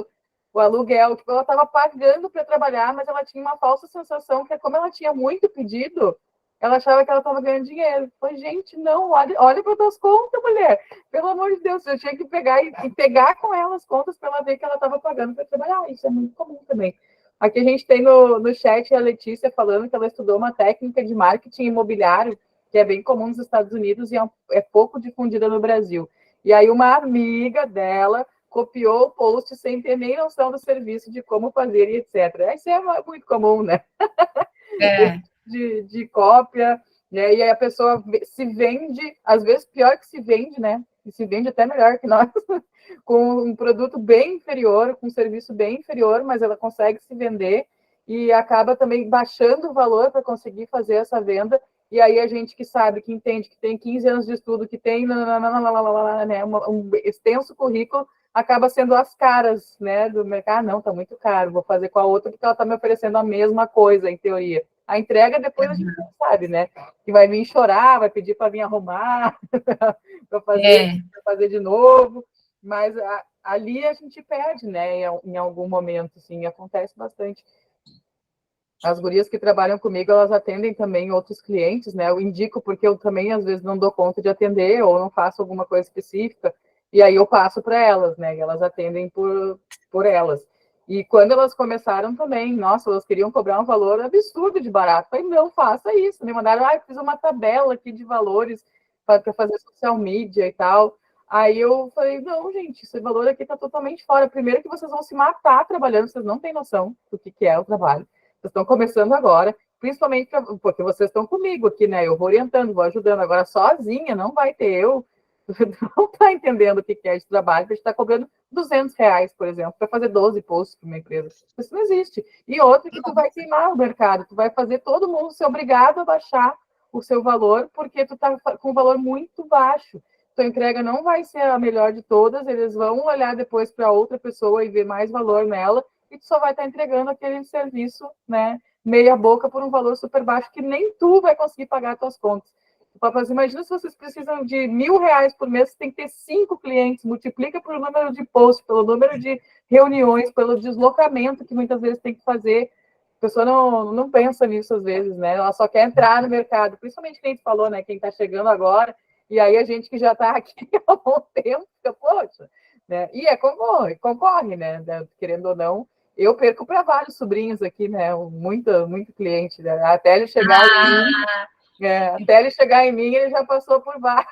o aluguel. Tipo, ela estava pagando para trabalhar, mas ela tinha uma falsa sensação que, como ela tinha muito pedido, ela achava que ela estava ganhando dinheiro. Falei, gente, não, olha para as tuas contas, mulher. Pelo amor de Deus, eu tinha que pegar e pegar com ela as contas para ela ver que ela estava pagando para trabalhar. Isso é muito comum também. Aqui a gente tem no chat a Letícia falando que ela estudou uma técnica de marketing imobiliário que é bem comum nos Estados Unidos e é pouco difundida no Brasil. E aí uma amiga dela copiou o post sem ter nem noção do serviço, de como fazer e etc. Isso é muito comum, né? É. De cópia, né? E aí a pessoa se vende, às vezes pior que se vende, né? E se vende até melhor que nós, com um produto bem inferior, com um serviço bem inferior, mas ela consegue se vender e acaba também baixando o valor para conseguir fazer essa venda. E aí a gente que sabe, que entende, que tem 15 anos de estudo, que tem né, um extenso currículo, acaba sendo as caras, né, do mercado. Não, tá muito caro, vou fazer com a outra porque ela está me oferecendo a mesma coisa, em teoria. A entrega depois a gente não sabe, né? Que vai vir chorar, vai pedir para vir arrumar, para fazer de novo. Mas ali a gente perde, né? Em algum momento, assim, acontece bastante. As gurias que trabalham comigo, elas atendem também outros clientes, né? Eu indico porque eu também, às vezes, não dou conta de atender ou não faço alguma coisa específica, e aí eu passo para elas, né? E elas atendem por elas. E quando elas começaram também, nossa, elas queriam cobrar um valor absurdo de barato. Eu falei, não faça isso. Me mandaram, fiz uma tabela aqui de valores para fazer social media e tal. Aí eu falei, não, gente, esse valor aqui está totalmente fora. Primeiro que vocês vão se matar trabalhando, vocês não têm noção do que é o trabalho. Vocês estão começando agora, principalmente porque vocês estão comigo aqui, né? Eu vou orientando, vou ajudando. Agora, sozinha, não vai ter eu. Não está entendendo o que é esse trabalho, a gente está cobrando R$200, por exemplo, para fazer 12 posts para uma empresa. Isso não existe. E outra que tu vai queimar o mercado, tu vai fazer todo mundo ser obrigado a baixar o seu valor, porque tu está com um valor muito baixo. Tua entrega não vai ser a melhor de todas, eles vão olhar depois para outra pessoa e ver mais valor nela, e tu só vai estar entregando aquele serviço, né, meia boca por um valor super baixo, que nem tu vai conseguir pagar as tuas contas. Imagina se vocês precisam de R$1.000 por mês, você tem que ter 5 clientes, multiplica pelo número de posts, pelo número de reuniões, pelo deslocamento que muitas vezes tem que fazer. A pessoa não pensa nisso às vezes, né? Ela só quer entrar no mercado, principalmente quem falou, né? Quem está chegando agora, e aí a gente que já está aqui há um bom tempo, fica, poxa, né? E concorre, né? Querendo ou não, eu perco para vários sobrinhos aqui, né? Muito cliente, né? Até ele chegar até ele chegar em mim, ele já passou por vários.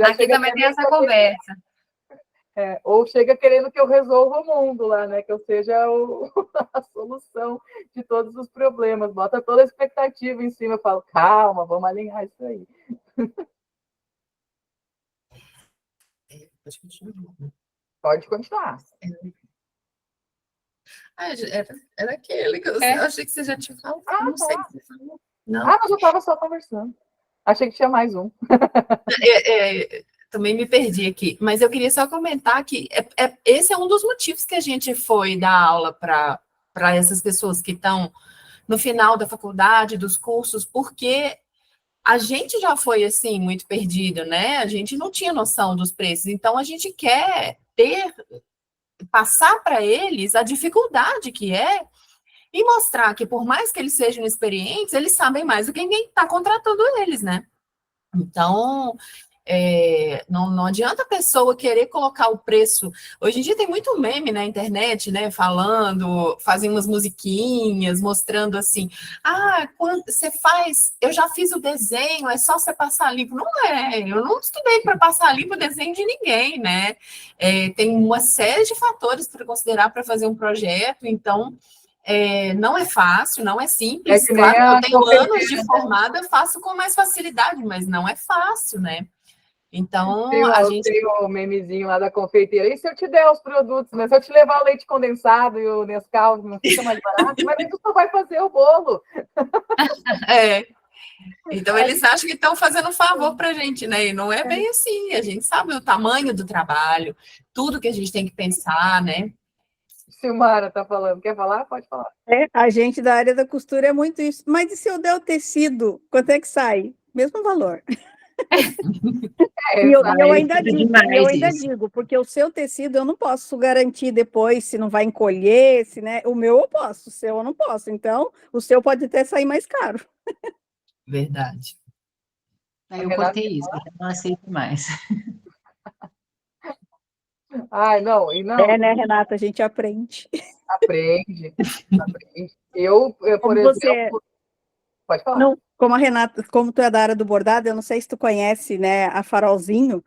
Aqui também tem essa conversa. Ou chega querendo que eu resolva o mundo lá, né? Que eu seja a solução de todos os problemas. Bota toda a expectativa em cima. Eu falo, calma, vamos alinhar isso aí. Pode continuar. Era aquele que eu achei que você já tinha falado. Não sei o que você falou. Não. Mas eu estava só conversando. Achei que tinha mais um. Também me perdi aqui. Mas eu queria só comentar que esse é um dos motivos que a gente foi dar aula para essas pessoas que estão no final da faculdade, dos cursos, porque a gente já foi, assim, muito perdido, né? A gente não tinha noção dos preços. Então, a gente quer passar para eles a dificuldade que é e mostrar que, por mais que eles sejam experientes, eles sabem mais do que quem está contratando eles, né? Então, não adianta a pessoa querer colocar o preço. Hoje em dia tem muito meme na internet, né? Fazem umas musiquinhas, mostrando assim, quando você faz, eu já fiz o desenho, é só você passar limpo. Não é, eu não estudei para passar limpo o desenho de ninguém, né? Tem uma série de fatores para considerar para fazer um projeto, então não é fácil, não é simples. Claro que eu tenho anos de formada, faço com mais facilidade, mas não é fácil, né? Então, tem o memezinho lá da confeiteira. E se eu te der os produtos, né? Se eu te levar o leite condensado e o Nescau, não fica mais barato, mas tu só vai fazer o bolo. Então, eles acham que estão fazendo um favor para a gente, né? E não é bem assim. A gente sabe o tamanho do trabalho, tudo que a gente tem que pensar, né? Silmara tá falando. Quer falar? Pode falar. A gente da área da costura é muito isso. Mas e se eu der o tecido, quanto é que sai? Mesmo valor. E eu ainda digo, porque o seu tecido eu não posso garantir depois se não vai encolher, se, né? O meu eu posso, o seu eu não posso. Então, o seu pode até sair mais caro. Verdade. Aí eu cortei isso, eu não aceito mais. Ai, não, e não. É, né, Renata? A gente aprende. Aprende. Eu por exemplo... Pode falar. Não, como a Renata, como tu é da área do bordado, eu não sei se tu conhece, né, a Farolzinho,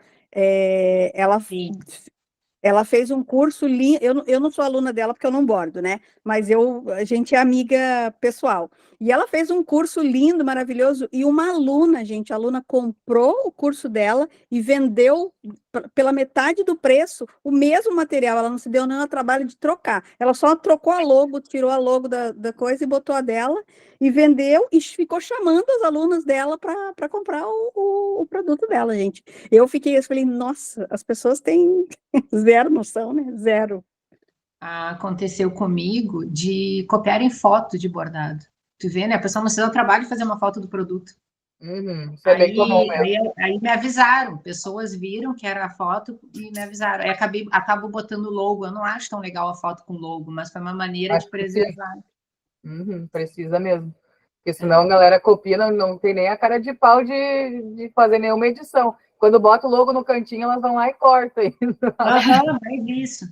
ela fez um curso lindo, eu não sou aluna dela porque eu não bordo, né, mas a gente é amiga pessoal, e ela fez um curso lindo, maravilhoso, e uma aluna, gente, a aluna comprou o curso dela e vendeu pela metade do preço o mesmo material, ela não se deu nenhum trabalho de trocar, ela só trocou a logo, tirou a logo da coisa e botou a dela, e vendeu e ficou chamando as alunas dela para comprar o produto dela, gente. Eu falei, nossa, as pessoas têm zero noção, né? Zero. Aconteceu comigo de copiarem foto de bordado. Tu vê, né? A pessoa não se dá o trabalho de fazer uma foto do produto. Isso é bem comum mesmo. Aí me avisaram, pessoas viram que era a foto e me avisaram. Aí acabo botando logo. Eu não acho tão legal a foto com logo, mas foi uma maneira de preservar. Precisa mesmo. Porque senão a galera copia, não tem nem a cara de pau de fazer nenhuma edição. Quando bota o logo no cantinho, elas vão lá e cortam. É isso.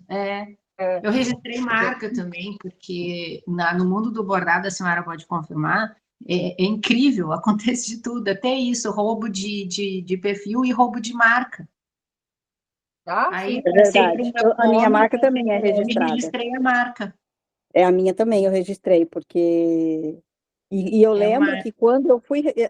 Eu registrei marca também, porque no mundo do bordado, a senhora pode confirmar, é incrível, acontece de tudo, até isso, roubo de perfil e roubo de marca. Aí, é verdade. A minha marca também é registrada. Eu registrei a marca. A minha também eu registrei, porque... E eu lembro que quando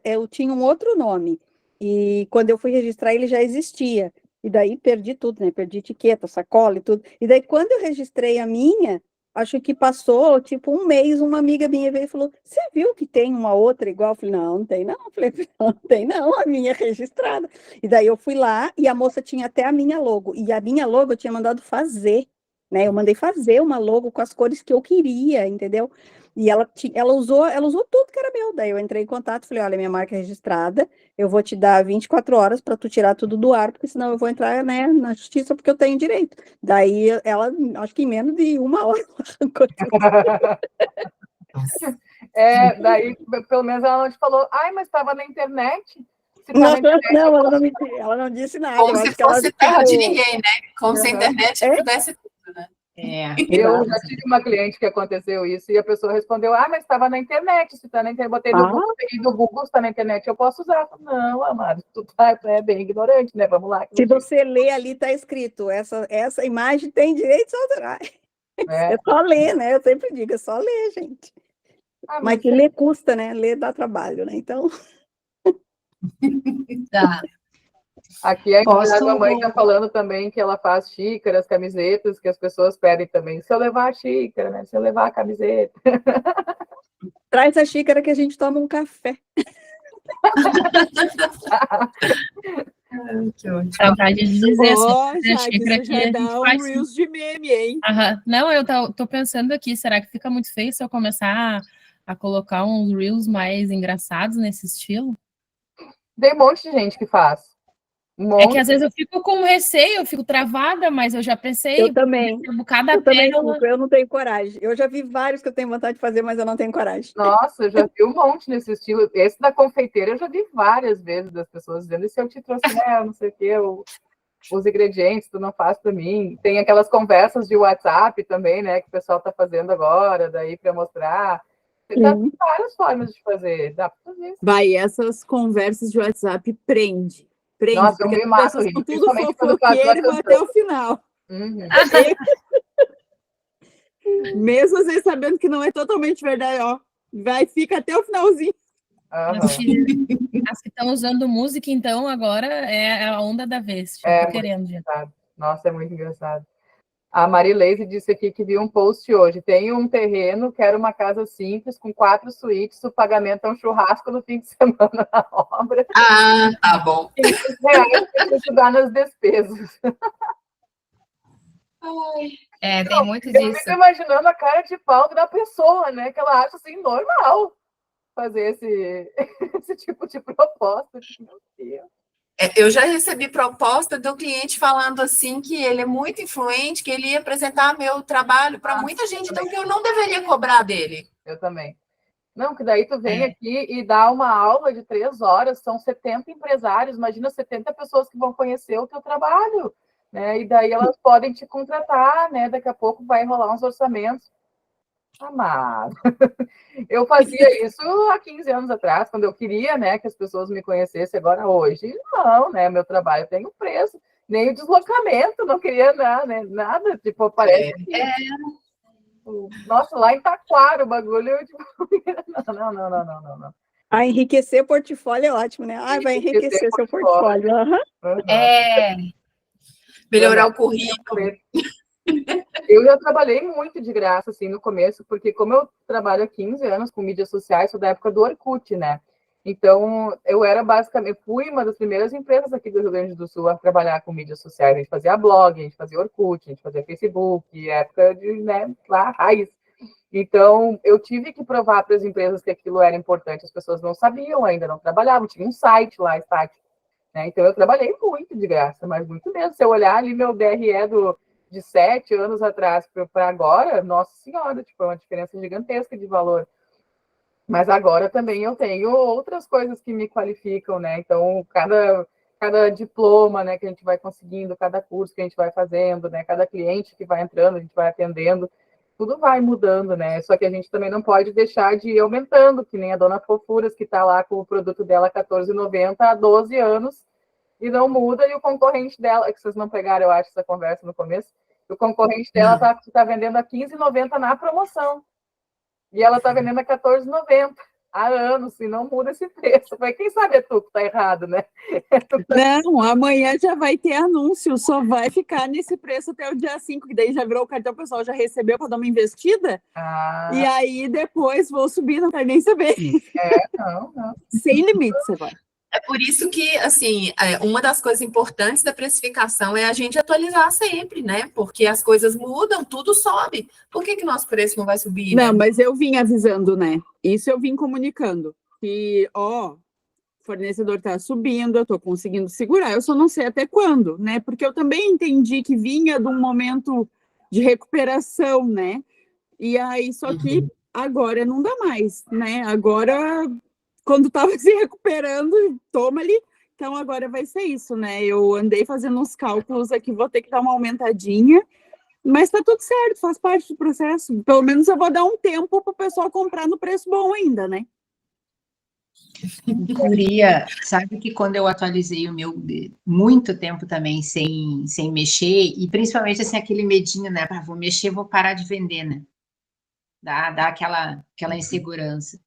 eu tinha um outro nome, e quando eu fui registrar ele já existia, e daí perdi tudo, né, perdi etiqueta, sacola e tudo, e daí quando eu registrei a minha, acho que passou, tipo, um mês, uma amiga minha veio e falou, você viu que tem uma outra igual? Eu falei, não tem não, eu falei, não tem não, a minha é registrada, e daí eu fui lá, e a moça tinha até a minha logo, e a minha logo eu tinha mandado fazer, né, eu mandei fazer uma logo com as cores que eu queria, entendeu? E ela usou tudo que era meu. Daí eu entrei em contato, falei, olha, minha marca é registrada, eu vou te dar 24 horas para tu tirar tudo do ar, porque senão eu vou entrar, né, na justiça, porque eu tenho direito. Daí ela, acho que em menos de uma hora, arrancou tudo. Daí, pelo menos ela não te falou, mas estava na internet. Não, ela não disse nada. Como se fosse terra de ninguém, né? Como se a internet pudesse tudo, né? Eu já tive uma cliente que aconteceu isso e a pessoa respondeu, mas estava na internet, se está na internet, botei no Google, peguei do Google, está na internet, eu posso usar. Não, amado, tu é bem ignorante, né? Vamos lá. Se você ler ali, está escrito, essa imagem tem direitos autorais. É só ler, né? Eu sempre digo, é só ler, gente. Mas que ler custa, né? Ler dá trabalho, né? Então... Tá. Aqui a mãe está falando também que ela faz xícaras, camisetas, que as pessoas pedem também. Se eu levar a xícara, né? Se eu levar a camiseta. Traz a xícara que a gente toma um café. Saudade de dizer essa xícara aqui. Já dá um reels de meme, hein? Não, eu tô pensando aqui, será que fica muito feio se eu começar a colocar uns reels mais engraçados nesse estilo? Tem um monte de gente que faz. É que às vezes eu fico com receio, eu fico travada, mas eu já pensei. Eu também. Eu não tenho coragem. Eu já vi vários que eu tenho vontade de fazer, mas eu não tenho coragem. Nossa, eu já vi um monte nesse estilo. Esse da confeiteira eu já vi várias vezes das pessoas dizendo, e se eu te trouxer, não sei o quê, os ingredientes, tu não faz para mim. Tem aquelas conversas de WhatsApp também, né, que o pessoal está fazendo agora, daí para mostrar. Dá várias formas de fazer, dá para fazer. Vai, essas conversas de WhatsApp prende. Nossa, eu me mato, tudo fofoqueiro até o final. Mesmo às vezes sabendo que não é totalmente verdade, fica até o finalzinho. As que estão usando música, então, agora é a onda da vez. Tô querendo, gente. Nossa, é muito engraçado. A Marileise disse aqui que viu um post hoje. Tenho um terreno, quero uma casa simples, com 4 suítes, o pagamento é um churrasco no fim de semana na obra. Ah, tá bom. R$500 para ajudar nas despesas. Tem muito disso. Eu fico imaginando a cara de pau da pessoa, né? Que ela acha assim normal fazer esse tipo de proposta. Meu Deus. Eu já recebi proposta do cliente falando assim que ele é muito influente, que ele ia apresentar meu trabalho para muita gente, então que eu não deveria cobrar dele. Eu também. Não, que daí tu vem aqui e dá uma aula de 3 horas, são 70 empresários, imagina 70 pessoas que vão conhecer o teu trabalho, né? E daí elas podem te contratar, né? Daqui a pouco vai rolar uns orçamentos. Amado. Eu fazia isso há 15 anos atrás, quando eu queria, né, que as pessoas me conhecessem. Agora, hoje, não, né, meu trabalho tem um preço, nem o deslocamento, não queria nada, né, nada, tipo, parece que... Nossa, lá em Taquara, o bagulho, eu, tipo, não. Enriquecer portfólio é ótimo, né? Vai enriquecer seu portfólio. Melhorar o currículo. Eu já trabalhei muito de graça, assim, no começo, porque como eu trabalho há 15 anos com mídias sociais, sou da época do Orkut, né? Então, eu era basicamente, fui uma das primeiras empresas aqui do Rio Grande do Sul a trabalhar com mídias sociais. A gente fazia blog, a gente fazia Orkut, a gente fazia Facebook, época de, né, lá, raiz. Então, eu tive que provar para as empresas que aquilo era importante. As pessoas não sabiam ainda, não trabalhavam, tinha um site lá, estático, né? Então, eu trabalhei muito de graça, mas muito mesmo. Se eu olhar ali meu DRE de 7 anos atrás para agora, nossa senhora, tipo, é uma diferença gigantesca de valor. Mas agora também eu tenho outras coisas que me qualificam, né? Então, cada diploma, né, que a gente vai conseguindo, cada curso que a gente vai fazendo, né, cada cliente que vai entrando, a gente vai atendendo, tudo vai mudando, né? Só que a gente também não pode deixar de ir aumentando, que nem a Dona Fofuras, que está lá com o produto dela R$14,90 há 12 anos, e não muda, e o concorrente dela, que vocês não pegaram, eu acho, essa conversa no começo, o concorrente dela tá vendendo a R$15,90 na promoção. E ela tá vendendo a R$14,90 há anos, e não muda esse preço. Mas quem sabe é tu que tá errado, né? Não, amanhã já vai ter anúncio, só vai ficar nesse preço até o dia 5, que daí já virou o cartão, o pessoal já recebeu para dar uma investida. E aí depois vou subir, não quero nem saber. Não. Sem limites agora. É por isso que, assim, uma das coisas importantes da precificação é a gente atualizar sempre, né? Porque as coisas mudam, tudo sobe. Por que nosso preço não vai subir, né? Não, mas eu vim avisando, né? Isso eu vim comunicando. Que, o fornecedor tá subindo, eu tô conseguindo segurar. Eu só não sei até quando, né? Porque eu também entendi que vinha de um momento de recuperação, né? E aí, só que agora não dá mais, né? Agora... Quando estava se recuperando, toma ali. Então, agora vai ser isso, né? Eu andei fazendo uns cálculos aqui, vou ter que dar uma aumentadinha, mas tá tudo certo, faz parte do processo. Pelo menos eu vou dar um tempo para o pessoal comprar no preço bom ainda, né? Guria, sabe que quando eu atualizei o meu, muito tempo também sem mexer, e principalmente assim, aquele medinho, né? Vou mexer, vou parar de vender, né? Dá aquela insegurança.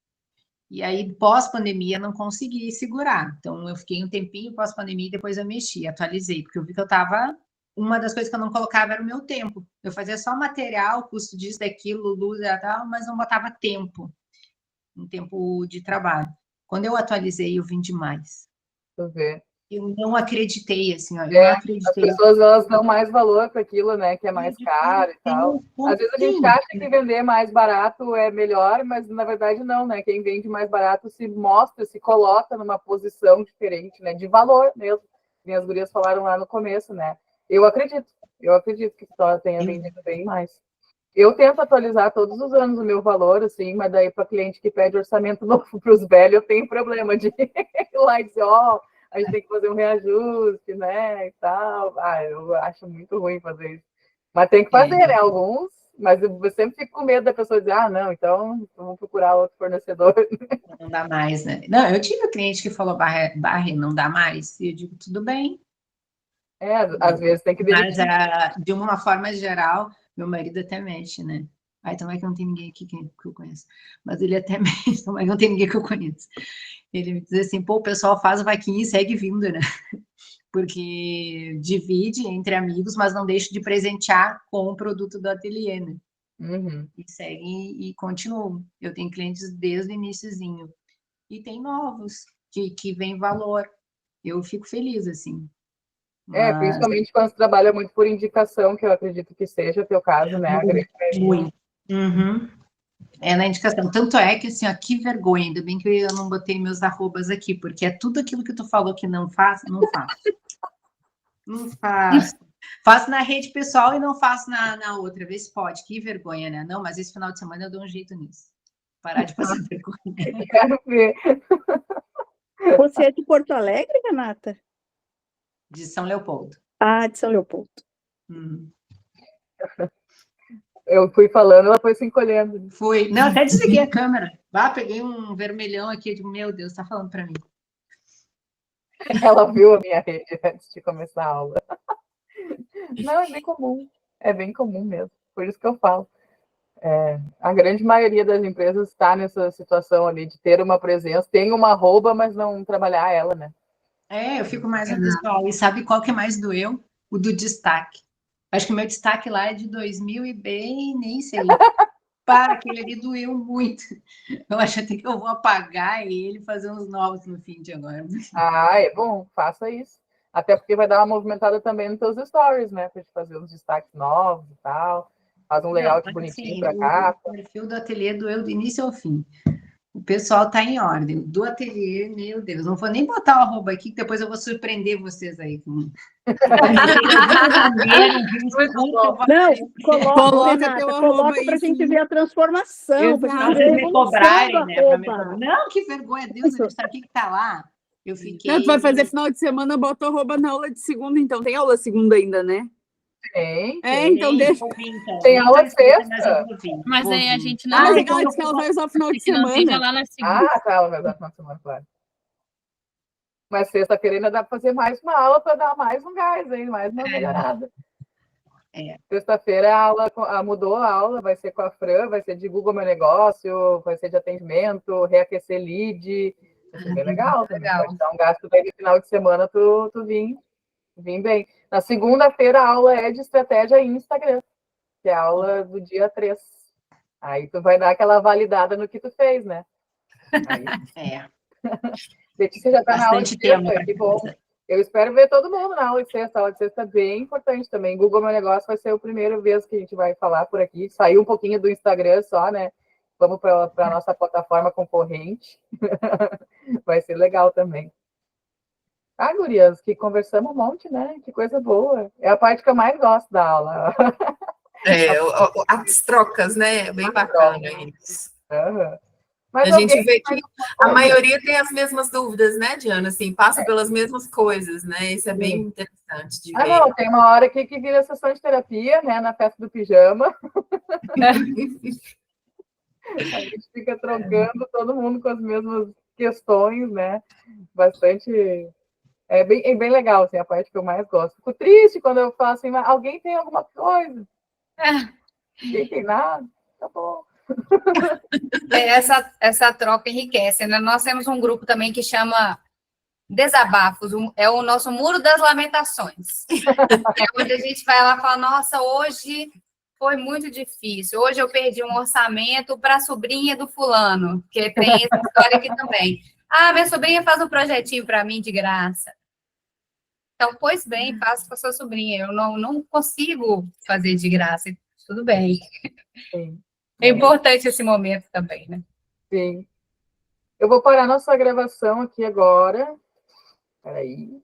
E aí, pós-pandemia, não consegui segurar. Então, eu fiquei um tempinho pós-pandemia e depois eu mexi, atualizei, porque eu vi que eu estava... Uma das coisas que eu não colocava era o meu tempo. Eu fazia só material, custo disso, daquilo, luz e tal, mas não botava tempo, um tempo de trabalho. Quando eu atualizei, eu vim demais. Deixa eu ver. Eu não acreditei, assim, ó, eu não acreditei. As pessoas, elas dão mais valor para aquilo, né, que é mais caro e tal. Às vezes a gente acha que vender mais barato é melhor, mas na verdade não, né, quem vende mais barato se mostra, se coloca numa posição diferente, né, de valor mesmo. Minhas gurias falaram lá no começo, né. Eu acredito que tu tenha vendido bem mais. Eu tento atualizar todos os anos o meu valor, assim, mas daí para cliente que pede orçamento novo para os velhos, eu tenho problema de ir lá e dizer, a gente tem que fazer um reajuste, né, e tal. Eu acho muito ruim fazer isso. Mas tem que fazer, né, alguns. Mas eu sempre fico com medo da pessoa dizer, não, então vamos procurar outro fornecedor. Não dá mais, né? Não, eu tive um cliente que falou, Barre, não dá mais. E eu digo, tudo bem. Às vezes tem que demitir. Mas, de uma forma geral, meu marido até mexe, né? Ai, então é que não tem ninguém aqui que eu conheço. Mas ele até mesmo, então é que não tem ninguém que eu conheço. Ele me diz assim, pô, o pessoal faz vaquinha e segue vindo, né? Porque divide entre amigos, mas não deixa de presentear com o produto do ateliê, né? Uhum. E segue e continuam. Eu tenho clientes desde o iniciozinho. E tem novos, que vem valor. Eu fico feliz, assim. Mas... principalmente quando você trabalha muito por indicação, que eu acredito que seja o teu caso, né? Muito. Uhum. É na indicação. Tanto é que, assim, ó, que vergonha. Ainda bem que eu não botei meus arrobas aqui, porque é tudo aquilo que tu falou que não faz, não faço. Não faço. Faço na rede pessoal e não faço na outra. Vê se pode. Que vergonha, né? Não, mas esse final de semana eu dou um jeito nisso. Parar de passar vergonha. Quero ver. Você é de Porto Alegre, Renata? De São Leopoldo. Ah, de São Leopoldo. Eu fui falando, ela foi se encolhendo. Fui. Não, até desliguei a câmera. Peguei um vermelhão aqui. Eu digo, meu Deus, tá falando para mim. Ela viu a minha rede antes de começar a aula. Não, é bem comum. É bem comum mesmo. Por isso que eu falo. A grande maioria das empresas está nessa situação ali de ter uma presença, tem uma arroba, mas não trabalhar ela, né? Eu fico mais no pessoal. E sabe qual que mais doeu? O do destaque. Acho que o meu destaque lá é de 2000 e bem, nem sei. Aquele ali doeu muito. Eu acho até que eu vou apagar ele e fazer uns novos no fim de agora. É bom, faça isso. Até porque vai dar uma movimentada também nos teus stories, né? Para te fazer uns destaques novos e tal. Faz um layout bonitinho para cá. O perfil do ateliê doeu do início ao fim. O pessoal tá em ordem. Do ateliê, meu Deus, não vou nem botar o arroba aqui, que depois eu vou surpreender vocês aí. Não, coloca pra gente ver a transformação. Para vocês me cobrarem, né? Não, que vergonha, Deus, sabe o que tá lá? Eu fiquei... Não, tu vai fazer final de semana, bota o arroba na aula de segunda, então. Tem aula segunda ainda, né? Tem. Então deixa. Tem aula sexta. Mas aí a gente não. Mas ela disse que ela vai usar o final de semana. Lá na segunda. Ela vai usar o final de semana, claro. Mas sexta-feira ainda dá para fazer mais uma aula para dar mais um gás, hein? Mais uma melhorada. Sexta-feira a aula mudou a aula, vai ser com a Fran, vai ser de Google Meu Negócio, vai ser de atendimento, reaquecer lead. Vai ser bem legal. Pode dar um gasto daí no final de semana, tu vim bem. Na segunda-feira a aula é de estratégia em Instagram, que é a aula do dia 3. Aí tu vai dar aquela validada no que tu fez, né? Letícia já está na aula de sexta, que bom. Eu espero ver todo mundo na aula de sexta. A aula de sexta é bem importante também. Google Meu Negócio vai ser a primeira vez que a gente vai falar por aqui. Saiu um pouquinho do Instagram só, né? Vamos para a nossa plataforma concorrente. Vai ser legal também. Gurias, que conversamos um monte, né? Que coisa boa. É a parte que eu mais gosto da aula. As trocas, né? Bem bacana isso. Mas a gente vê que a maioria tem as mesmas dúvidas, né, Diana? Assim, passa pelas mesmas coisas, né? Isso é bem interessante de ver. Não, tem uma hora que vira sessão de terapia, né? Na festa do pijama. A gente fica trocando todo mundo com as mesmas questões, né? Bastante... É bem legal, assim, a parte que eu mais gosto. Fico triste quando eu falo assim, mas alguém tem alguma coisa? Ninguém tem nada? Tá bom. Essa troca enriquece, né? Nós temos um grupo também que chama Desabafos, é o nosso Muro das Lamentações. É onde a gente vai lá e fala, nossa, hoje foi muito difícil, hoje eu perdi um orçamento para a sobrinha do fulano, que tem essa história aqui também. Minha sobrinha faz um projetinho para mim de graça. Então, pois bem, faça com a sua sobrinha. Eu não consigo fazer de graça, tudo bem. Sim. É importante esse momento também, né? Sim. Eu vou parar nossa gravação aqui agora. Peraí.